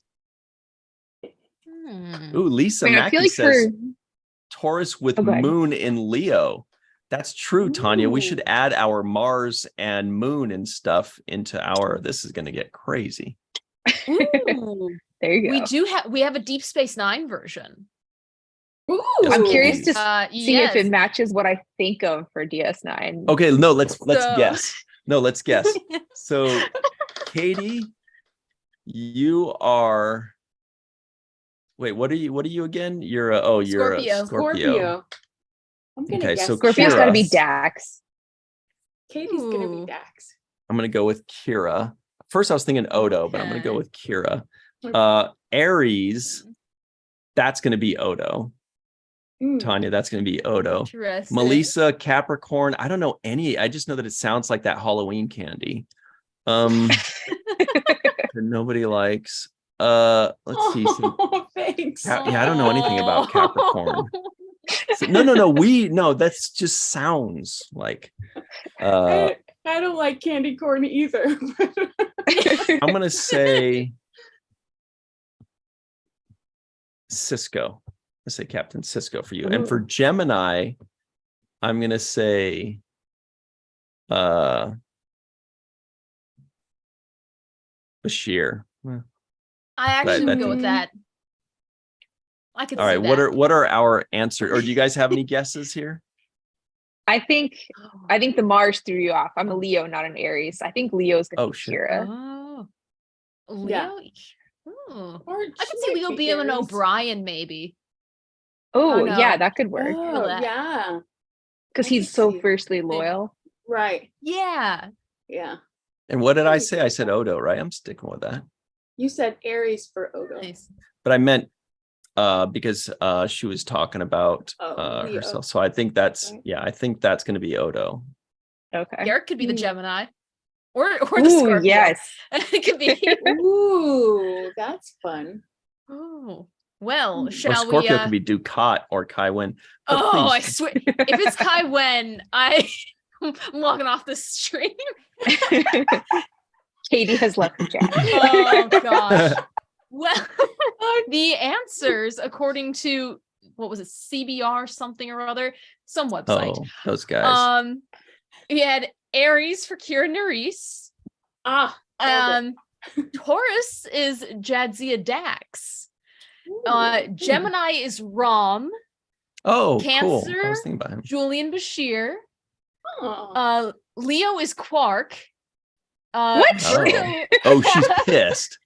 ooh, Lisa I mean, I Mackey feel like says for Taurus with Oh, go ahead. moon in Leo. That's true, Tanya. We Ooh. should add our Mars and moon and stuff into our, this is going to get crazy. Ooh. there you go. We have a Deep Space Nine version. Ooh, I'm curious to see yes. if it matches what I think of for DS9. Okay, no, let's So- guess. No, let's guess. So, Katie, you are, wait, what are you again? You're you're Scorpio. a Scorpio. Scorpio. I'm gonna Okay, guess so Scorpio's Kira. got to be Dax. Katie's gonna Ooh. be Dax. I'm gonna go with Kira. First, I was thinking Odo, but I'm gonna go Okay. with Kira. Okay. Aries, that's gonna be Odo. Mm. Tanya, that's gonna be Odo. Interesting. Melissa, Capricorn. I don't know any. I just know that it sounds like that Halloween candy. That nobody likes. Let's see. So, Oh, thanks. yeah, I don't know anything about Capricorn. So, no, that's just sounds like. I don't like candy corn either. I'm gonna say Cisco. Let's say Captain Cisco for you. And for Gemini, I'm gonna say Bashir. Well, I actually would go with Mm. that. I could all see right, that. what are our answers? Or do you guys have any guesses here? I think the Mars threw you off. I'm a Leo, not an Aries. I think Leo's gonna Oh, be shit. Kira. Oh, Yeah. Ooh. Or I could see Leo being an O'Brien, maybe. Oh, no. yeah, that could work. Oh, that. yeah. Because I he's could so see that. fiercely loyal. Right. Yeah. Yeah. And what did I say? I said Odo, right? I'm sticking with that. You said Aries for Odo. Nice. But I meant because she was talking about Oh, Leo. herself. So I think that's Right. I think that's gonna be Odo. Okay. Garrett could be the Mm. Gemini. Or the Ooh, Scorpio. yes. It could be. Ooh, that's fun. Oh. Well, Or Or shall we Scorpio could be Ducat or Kai Wen. But Oh, I please- swear. If it's Kai Wen, I'm walking off the stream. Katie has left the chat. Oh gosh. Well, the answers, according to what was it, CBR something or other, some website. Oh, those guys. We had Aries for Kira Nerys. Ah. nailed Taurus is Jadzia Dax. it. Gemini is Ram. Oh, cool. I Cancer, was thinking about him. Julian Bashir. Oh. Leo is Quark. What? Virgo, Oh, she's pissed.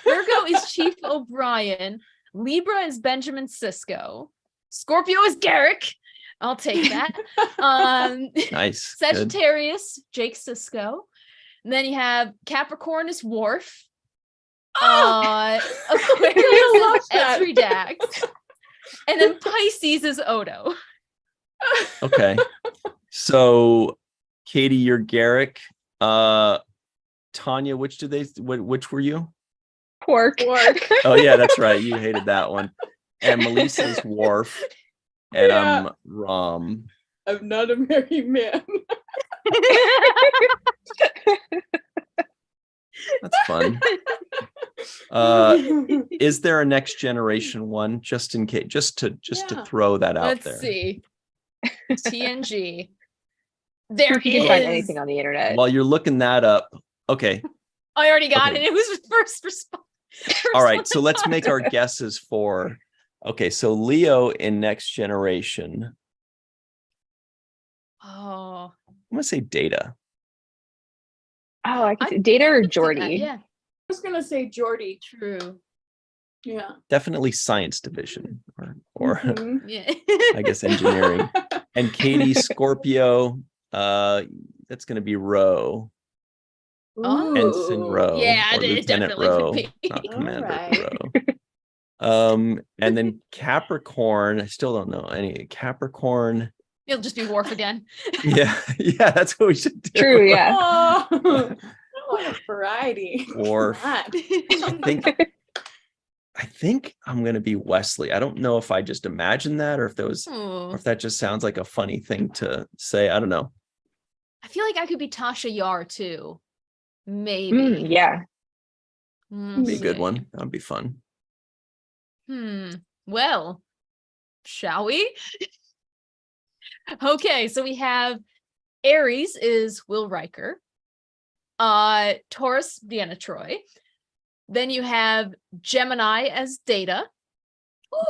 Virgo is Chief O'Brien. Libra is Benjamin Sisko. Scorpio is Garrick. I'll take that. Nice. Good. Sagittarius, Jake Sisko. And then you have Capricorn is Worf. I Aquarius love is that. Esri Dax. And then Pisces is Odo. Okay. So Katie, you're Garrick. Tanya, which were you? Pork. Oh yeah, that's right. You hated that one. And Melissa's Wharf. And I'm Rom. I'm not a married man. That's fun. Is there a next generation one? Just in case, just to throw that out there. Let's see. TNG. There If you can find anything on the internet. While you're looking that up, okay. I already got it. It was first response. All right, so let's make our guesses for. Okay, so Leo in Next Generation. Oh, I'm gonna say Data. Oh, I can see Data or Jordy. Yeah, I was gonna say Jordy. true. Yeah. Definitely Science Division, or Mhm. Yeah. I guess engineering. And Katie Scorpio. That's gonna be Roe. Ensign Ooh. Roe. Yeah, or it Lieutenant definitely Roe, could be. not Commander Alright. Roe. And then Capricorn. I still don't know any Capricorn. It'll just be Worf again. Yeah, that's what we should do. True, yeah. Oh, I want a variety. Or Come on. I think I'm gonna be Wesley. I don't know if I just imagined that or if there was or if that just sounds like a funny thing to say. I don't know. I feel like I could be Tasha Yar too. Maybe. Yeah. Be a good one. That'd be fun. Well, shall we? Okay, so we have Aries is Will Riker. Taurus, Deanna Troy. Then you have Gemini as Data.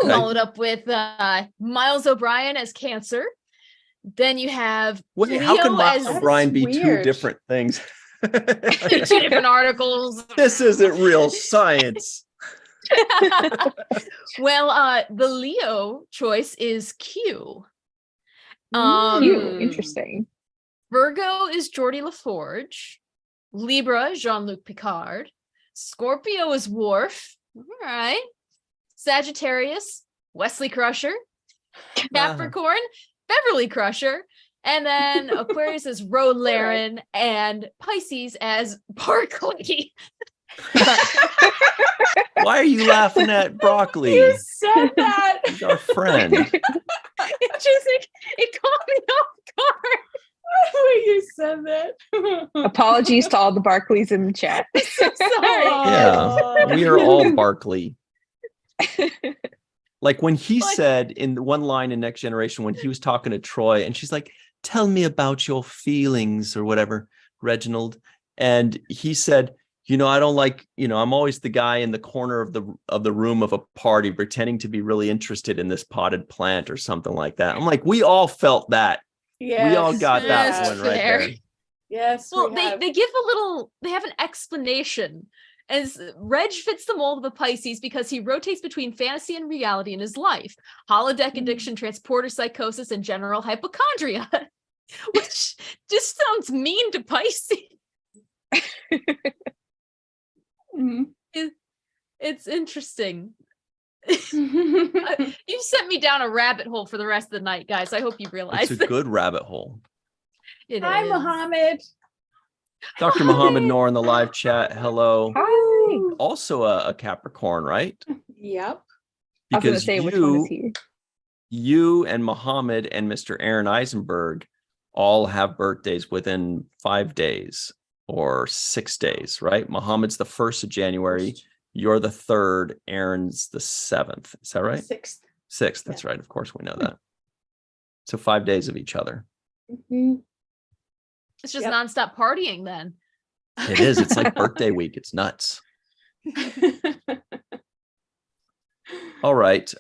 Okay. Followed up with Miles O'Brien as Cancer. Then you have Wait, how can Leo Miles as O'Brien be two weird. different things? two different articles. This isn't real science. Well, the Leo choice is Q. Interesting. Virgo is Geordie LaForge. Libra, Jean-Luc Picard. Scorpio is Worf. All right. Sagittarius, Wesley Crusher. Capricorn, Beverly Crusher. And then Aquarius is Ro Laren, and Pisces as Barkley. Why are you laughing at Broccoli? You said that. He's our friend. It caught me off guard. When you said that. Apologies to all the Barclays in the chat. Sorry. Yeah, we are all Barkley. Like when he said in the one line in Next Generation, when he was talking to Troy and she's like, tell me about your feelings or whatever, Reginald. And he said, I don't like, I'm always the guy in the corner of the room of a party pretending to be really interested in this potted plant or something like that. I'm like, we all felt that. Yes, we all got that Yes, one right fair. there. Yes. Well, we have. they have an explanation. As Reg fits the mold of a Pisces because he rotates between fantasy and reality in his life. Holodeck addiction, transporter psychosis, and general hypochondria. Which just sounds mean to Pisces. It's interesting. You sent me down a rabbit hole for the rest of the night, guys. I hope you realize It's a good rabbit hole. Hi, Mohammed. Dr. Muhammad Noor in the live chat. Hello. Hi. Also a Capricorn, right? Yep. I was going to Because say, which one is he? you and Muhammad and Mr. Aaron Eisenberg all have birthdays within 5 days or 6 days, right? Muhammad's the 1st of January. You're the 3rd. Aaron's the 7th. Is that right? 6th. 6th. That's right. Of course, we know that. So 5 days of each other. Mm-hmm. It's just nonstop partying then. It is. It's like birthday week. It's nuts. All right.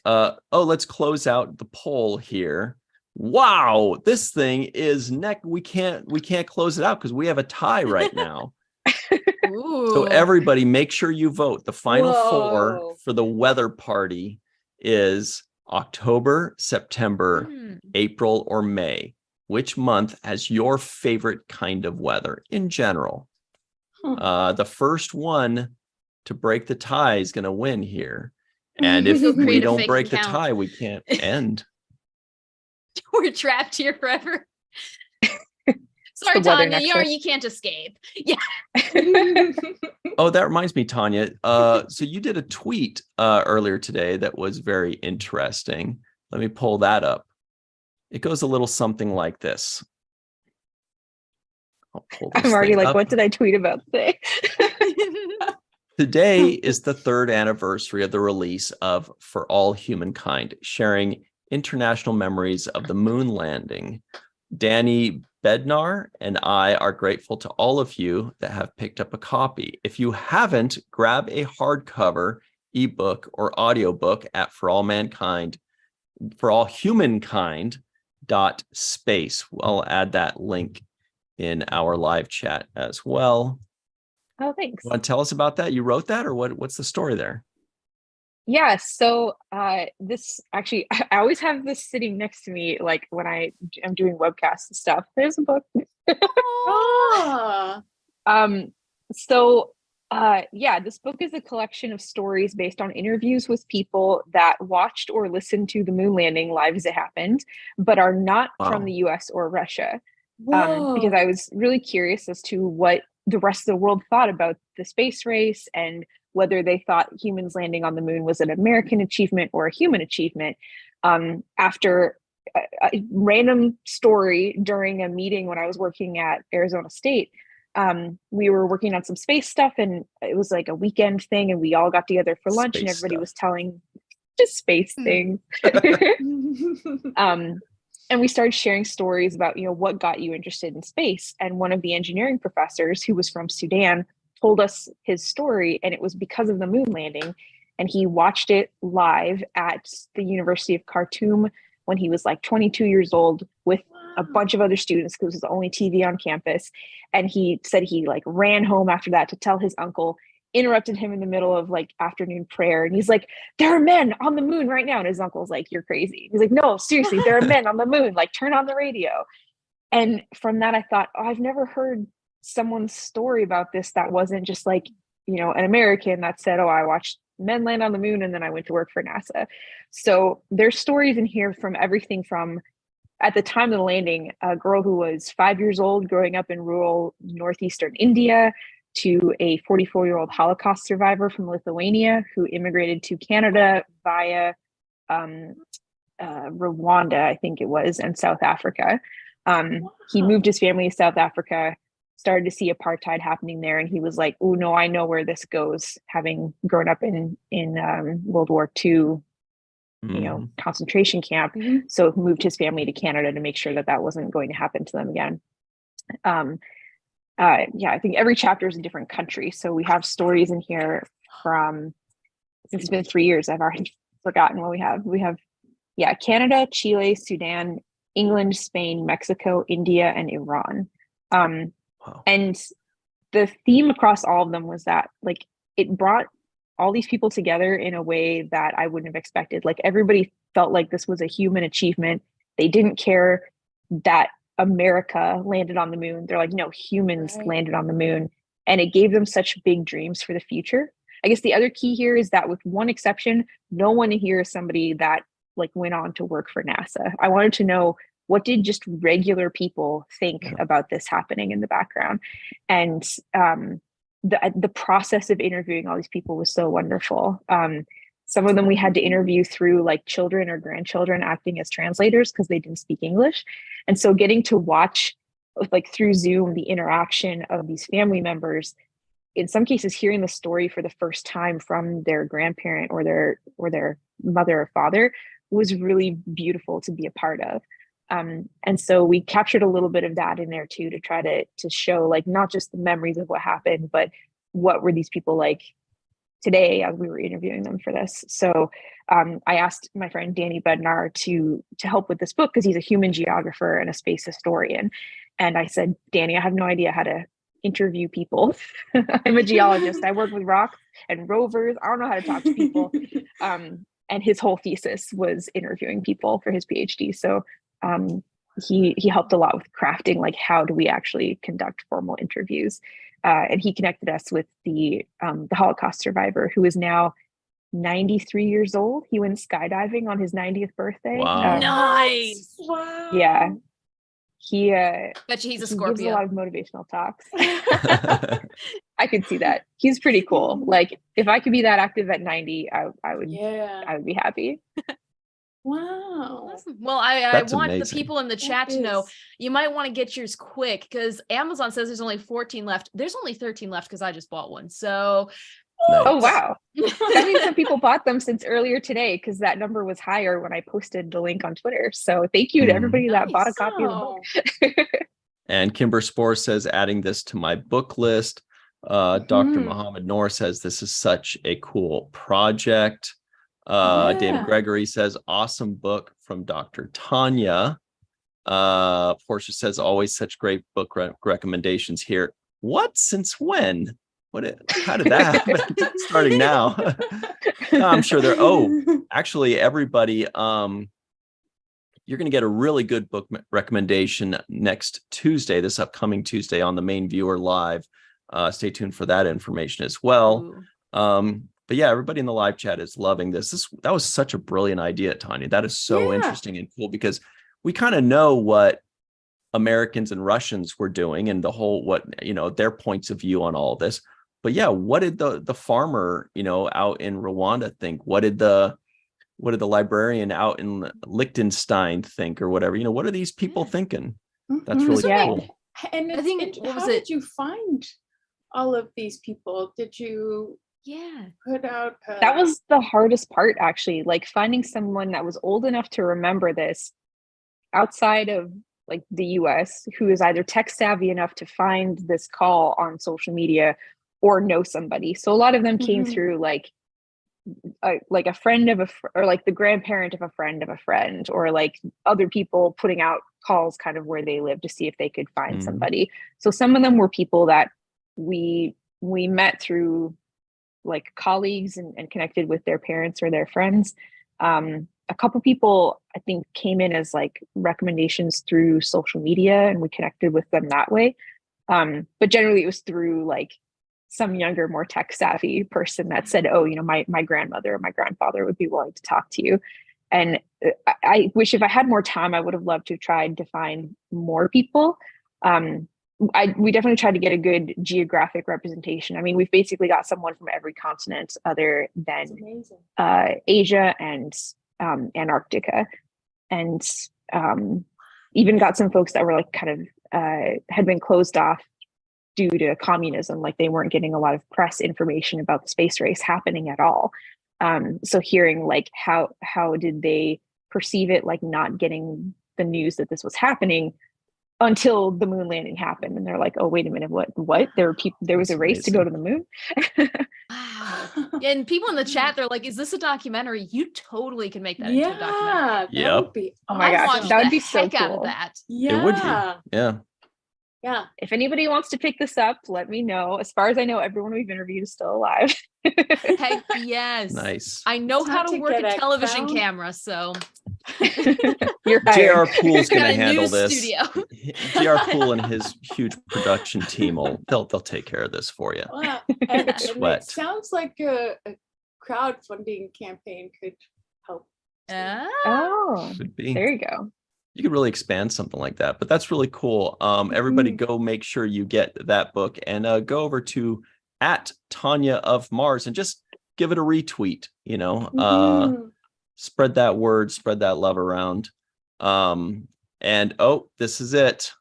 Let's close out the poll here. Wow, this thing is we can't close it out because we have a tie right now. Ooh. So everybody make sure you vote. The final four Whoa. for the weather party is October, September, April, or May. Which month has your favorite kind of weather in general? The first one to break the tie is going to win here. And if You'll we create a don't fake break the account. tie, we can't end. We're trapped here forever. Sorry, the weather Tanya, next door. you can't escape. Yeah. Oh, that reminds me, Tanya. So you did a tweet earlier today that was very interesting. Let me pull that up. It goes a little something like this. I'll pull this I'm already thing like, up. what did I tweet about today? Today is the 3rd anniversary of the release of For All Humankind, sharing international memories of the moon landing. Danny Bednar and I are grateful to all of you that have picked up a copy. If you haven't, grab a hardcover, ebook, or audiobook at forallhumankind.space. I'll add that link in our live chat as well. Oh, thanks. You want to tell us about that? You wrote that, or what's the story there? Yeah, so this actually, I always have this sitting next to me, like when I am doing webcasts and stuff. There's a book. Ah, So yeah, this book is a collection of stories based on interviews with people that watched or listened to the moon landing live as it happened, but are not from the US or Russia. Because I was really curious as to what the rest of the world thought about the space race and whether they thought humans landing on the moon was an American achievement or a human achievement. After a random story during a meeting when I was working at Arizona State, we were working on some space stuff, and it was like a weekend thing, and we all got together for lunch, and everybody was telling just space things. And we started sharing stories about, what got you interested in space. And one of the engineering professors, who was from Sudan, told us his story, and it was because of the moon landing. And he watched it live at the University of Khartoum when he was like 22 years old with a bunch of other students, because it was the only TV on campus. And he said he like ran home after that to tell his uncle, interrupted him in the middle of like afternoon prayer, and he's like, there are men on the moon right now. And his uncle's like, you're crazy. He's like, no, seriously, there are men on the moon, like turn on the radio. And from that I thought, I've never heard someone's story about this that wasn't just like, an American that said, I watched men land on the moon and then I went to work for NASA. So there's stories in here from everything from, at the time of the landing, a girl who was 5 years old growing up in rural northeastern India, to a 44-year-old Holocaust survivor from Lithuania who immigrated to Canada via Rwanda, I think it was, and South Africa. He moved his family to South Africa, started to see apartheid happening there, and he was like, oh no, I know where this goes, having grown up in World War II, concentration camp. So he moved his family to Canada to make sure that wasn't going to happen to them again. I think every chapter is a different country. So we have stories in here from, since it's been 3 years, I've already forgotten what we have. We have, Canada, Chile, Sudan, England, Spain, Mexico, India, and Iran. Wow. And the theme across all of them was that like it brought all these people together in a way that I wouldn't have expected. Like everybody felt like this was a human achievement. They didn't care that America landed on the moon. They're like, no, humans landed on the moon. And it gave them such big dreams for the future. I guess the other key here is that, with one exception, no one here is somebody that like went on to work for NASA. I wanted to know, what did just regular people think about this happening in the background? And the process of interviewing all these people was so wonderful. Some of them we had to interview through like children or grandchildren acting as translators because they didn't speak English. And so getting to watch like through Zoom the interaction of these family members, in some cases hearing the story for the first time from their grandparent or their mother or father, was really beautiful to be a part of. And so we captured a little bit of that in there too, to try to show like not just the memories of what happened, but what were these people like today as we were interviewing them for this. So I asked my friend Danny Bednar to help with this book because he's a human geographer and a space historian. And I said, Danny, I have no idea how to interview people. I'm a geologist. I work with rocks and rovers. I don't know how to talk to people. And his whole thesis was interviewing people for his PhD. So he helped a lot with crafting, like, how do we actually conduct formal interviews? And he connected us with the Holocaust survivor, who is now 93 years old. He went skydiving on his 90th birthday. Wow. Nice. Wow. Yeah. Bet you he's a He gives a Scorpio. lot of motivational talks. I could see that. He's pretty cool. Like if I could be that active at 90, I would be happy. Wow. Awesome. Well, I That's want amazing. the people in the chat to know you might want to get yours quick because Amazon says there's only 14 left. There's only 13 left because I just bought one. So Nice. Oh wow. That means some people bought them since earlier today because that number was higher when I posted the link on Twitter. So thank you to everybody that bought a copy of the book. And Kimber Spore says, adding this to my book list. Dr. Muhammad Noor says, this is such a cool project. David Gregory says, awesome book from Dr. Tanya. Portia says, always such great book recommendations here. What? Since when? How did that happen? Starting now. I'm sure actually everybody, you're going to get a really good book recommendation next Tuesday, this upcoming Tuesday on the main viewer live. Stay tuned for that information as well. But yeah, everybody in the live chat is loving this. That was such a brilliant idea, Tanya. That is so interesting and cool because we kind of know what Americans and Russians were doing and the whole, their points of view on all this. But yeah, what did the farmer, out in Rwanda think? What did the librarian out in Liechtenstein think or whatever? What are these people thinking? That's really cool. And I think, how did you find all of these people? Did you put out that was the hardest part, actually, like finding someone that was old enough to remember this outside of like the US who is either tech savvy enough to find this call on social media or know somebody. So a lot of them came through like a friend of or like the grandparent of a friend, or like other people putting out calls kind of where they live to see if they could find somebody. So some of them were people that we met through like colleagues and connected with their parents or their friends. A couple people I think came in as like recommendations through social media and we connected with them that way. But generally it was through like some younger, more tech savvy person that said, oh, my grandmother or my grandfather would be willing to talk to you. And I wish if I had more time, I would have loved to have tried to find more people. We definitely tried to get a good geographic representation. I mean, we've basically got someone from every continent other than Asia and Antarctica, and even got some folks that were like kind of had been closed off due to communism, like they weren't getting a lot of press information about the space race happening at all. So hearing like how did they perceive it, like not getting the news that this was happening until the moon landing happened, and they're like, oh, wait a minute, what there was a race to go to the moon. Wow. And people in the chat, they're like, is this a documentary? You totally can make that into a documentary. That would be oh my gosh, that would be so cool. Out of that. It would be. Yeah. If anybody wants to pick this up, let me know. As far as I know, everyone we've interviewed is still alive. Heck yes. Nice. I know how to work a television camera, so JR Poole's gonna handle this. Studio. JR Poole and his huge production team they'll take care of this for you. Wow. And it sounds like a crowdfunding campaign could help. Oh, Should be. There you go. You could really expand something like that, but that's really cool. Everybody go make sure you get that book and go over to @Tanya of Mars and just give it a retweet, spread that word, spread that love around. And this is it.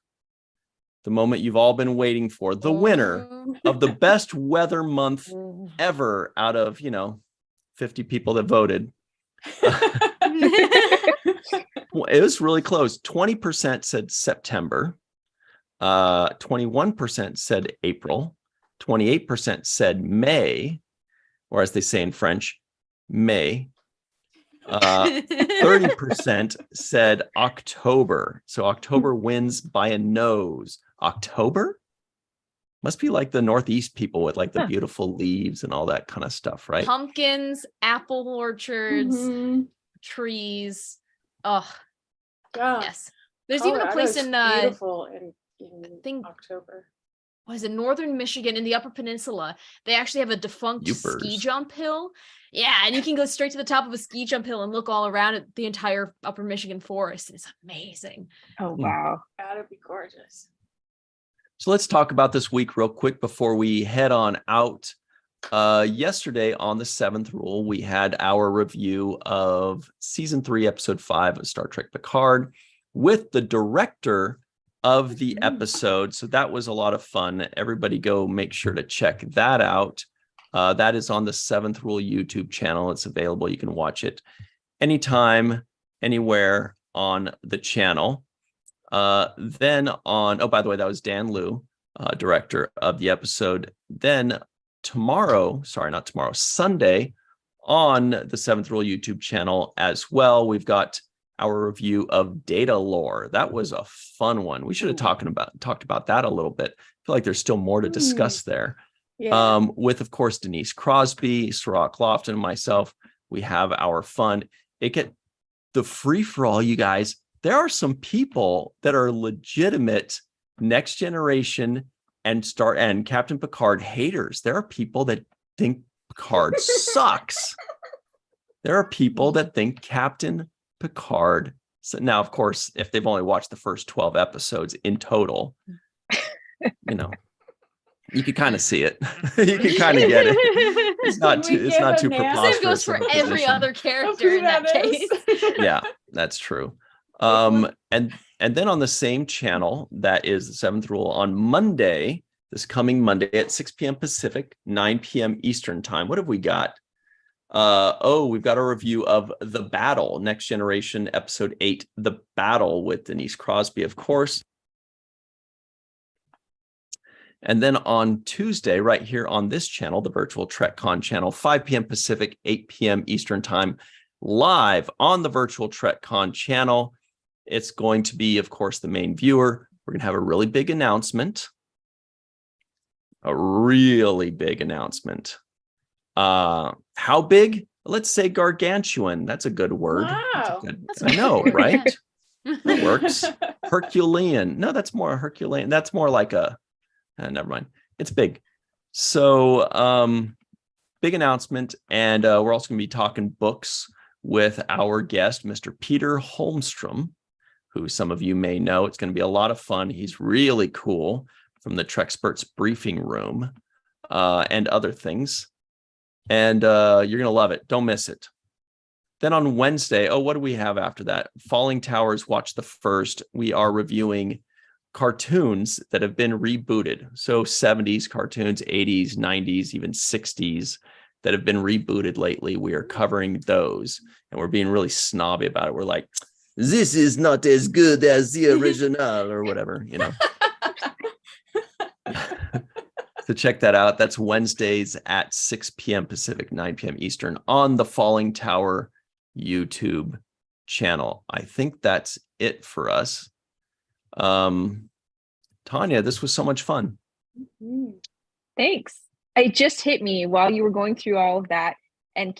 The moment you've all been waiting for, the winner of the best weather month ever out of, 50 people that voted. It was really close. 20% said September. 21% said April. 28% said May, or as they say in French, May. 30% said October. So October wins by a nose. October? Must be like the Northeast people with like the beautiful leaves and all that kind of stuff, right? Pumpkins, apple orchards, trees. Oh, yes. There's even a place in beautiful in think October. was in northern Michigan in the Upper Peninsula. They actually have a defunct Youpers. ski jump hill. Yeah, and you can go straight to the top of a ski jump hill and look all around at the entire Upper Michigan forest. It's amazing. Oh, wow. That'd be gorgeous. So let's talk about this week real quick before we head on out. Yesterday on the 7th Rule, we had our review of season 3, episode 5 of Star Trek Picard with the director of the episode. So that was a lot of fun. Everybody go make sure to check that out. That is on the 7th Rule YouTube channel. It's available. You can watch it anytime, anywhere on the channel. Then on, oh, by the way, that was Dan Liu, director of the episode. Then Sunday on the 7th Rule YouTube channel as well, we've got our review of Data Lore. That was a fun one. We should have talked about that a little bit. I feel like there's still more to discuss there. Yeah. With, of course, Denise Crosby, Sirach Lofton, and myself. We have our fun. The free-for-all, you guys. There are some people that are legitimate Next Generation and Captain Picard haters. There are people that think Picard sucks. There are people that think Captain Picard. So now, of course, if they've only watched the first 12 episodes in total, you can kind of see it. You can kind of get it. It's not too preposterous. Same goes for every other character in that case. Yeah, that's true. And then on the same channel, that is the 7th Rule, on Monday, this coming Monday at 6 p.m. Pacific, 9 p.m. Eastern time. What have we got? We've got a review of The Battle, Next Generation, episode 8, The Battle, with Denise Crosby, of course. And then on Tuesday, right here on this channel, the virtual TrekCon channel, 5 p.m. Pacific, 8 p.m. Eastern time, live on the virtual TrekCon channel. It's going to be, of course, the main viewer. We're going to have a really big announcement. How big? Let's say gargantuan. That's a good word. Wow. I know, right? That works. Herculean. No, that's more Herculean. That's more like never mind. It's big. So big announcement. And we're also going to be talking books with our guest, Mr. Peter Holmstrom, who some of you may know. It's going to be a lot of fun. He's really cool, from the Treksperts briefing room and other things. And you're going to love it. Don't miss it. Then on Wednesday, what do we have after that? Falling Towers, watch the first. We are reviewing cartoons that have been rebooted. So 70s cartoons, 80s, 90s, even 60s that have been rebooted lately. We are covering those, and we're being really snobby about it. We're like, this is not as good as the original, or whatever, So check that out. That's Wednesdays at 6 p.m. Pacific, 9 p.m. Eastern on the Falling Tower YouTube channel. I think that's it for us. Tanya, this was so much fun. Thanks. It just hit me while you were going through all of that, and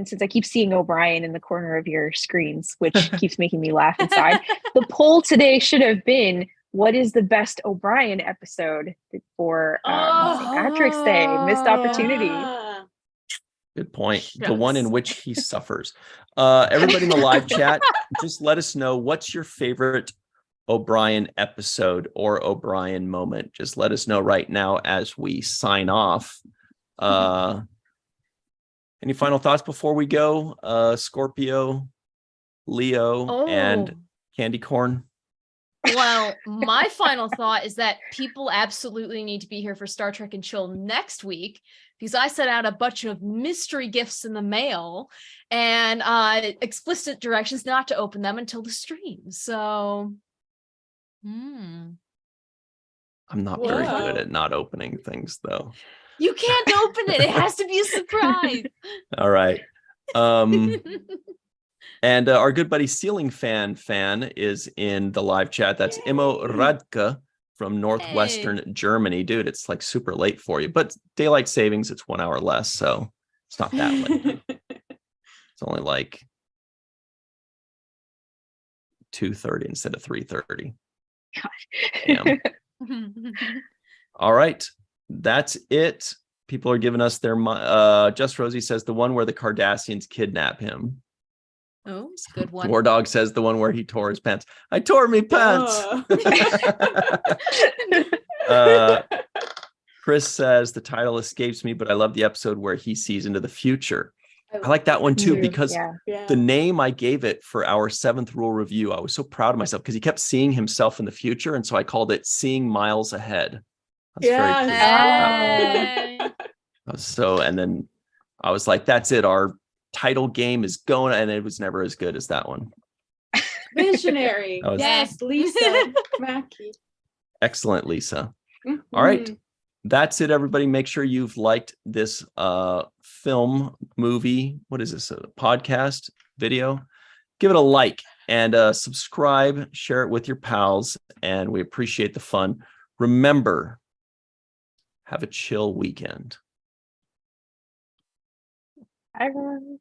since I keep seeing O'Brien in the corner of your screens, which keeps making me laugh inside, the poll today should have been, what is the best O'Brien episode for St. Patrick's Day? Missed opportunity. Good point. Yes. The one in which he suffers. Everybody in the live chat, just let us know, what's your favorite O'Brien episode or O'Brien moment? Just let us know right now as we sign off. Any final thoughts before we go? Scorpio, Leo, and Candy Corn. Well, my final thought is that people absolutely need to be here for Star Trek and Chill next week, because I sent out a bunch of mystery gifts in the mail and explicit directions not to open them until the stream. So, I'm not very good at not opening things, though. You can't open it. It has to be a surprise. All right. And our good buddy Ceiling Fan is in the live chat. That's Imo Radke from Northwestern Germany. Dude, it's like super late for you, but daylight savings, it's 1 hour less, so it's not that late. It's only like 2:30 instead of 3:30. God. Damn. All right. That's it. People are giving us their Just Rosie says the one where the Cardassians kidnap him. Oh, it's a good one. War Dog says the one where he tore his pants. I tore me pants. Chris says the title escapes me, but I love the episode where he sees into the future. I like that one too, because the name I gave it for our 7th rule review, I was so proud of myself because he kept seeing himself in the future. And so I called it Seeing Miles Ahead. Very so, and then I was like, that's it. Our title game is going, and it was never as good as that one. Visionary. Yes, Lisa Mackey. Excellent, Lisa. All right. That's it, everybody. Make sure you've liked this film, movie. What is this? A podcast, video? Give it a like and subscribe. Share it with your pals. And we appreciate the fun. Remember, have a chill weekend. Bye, everyone.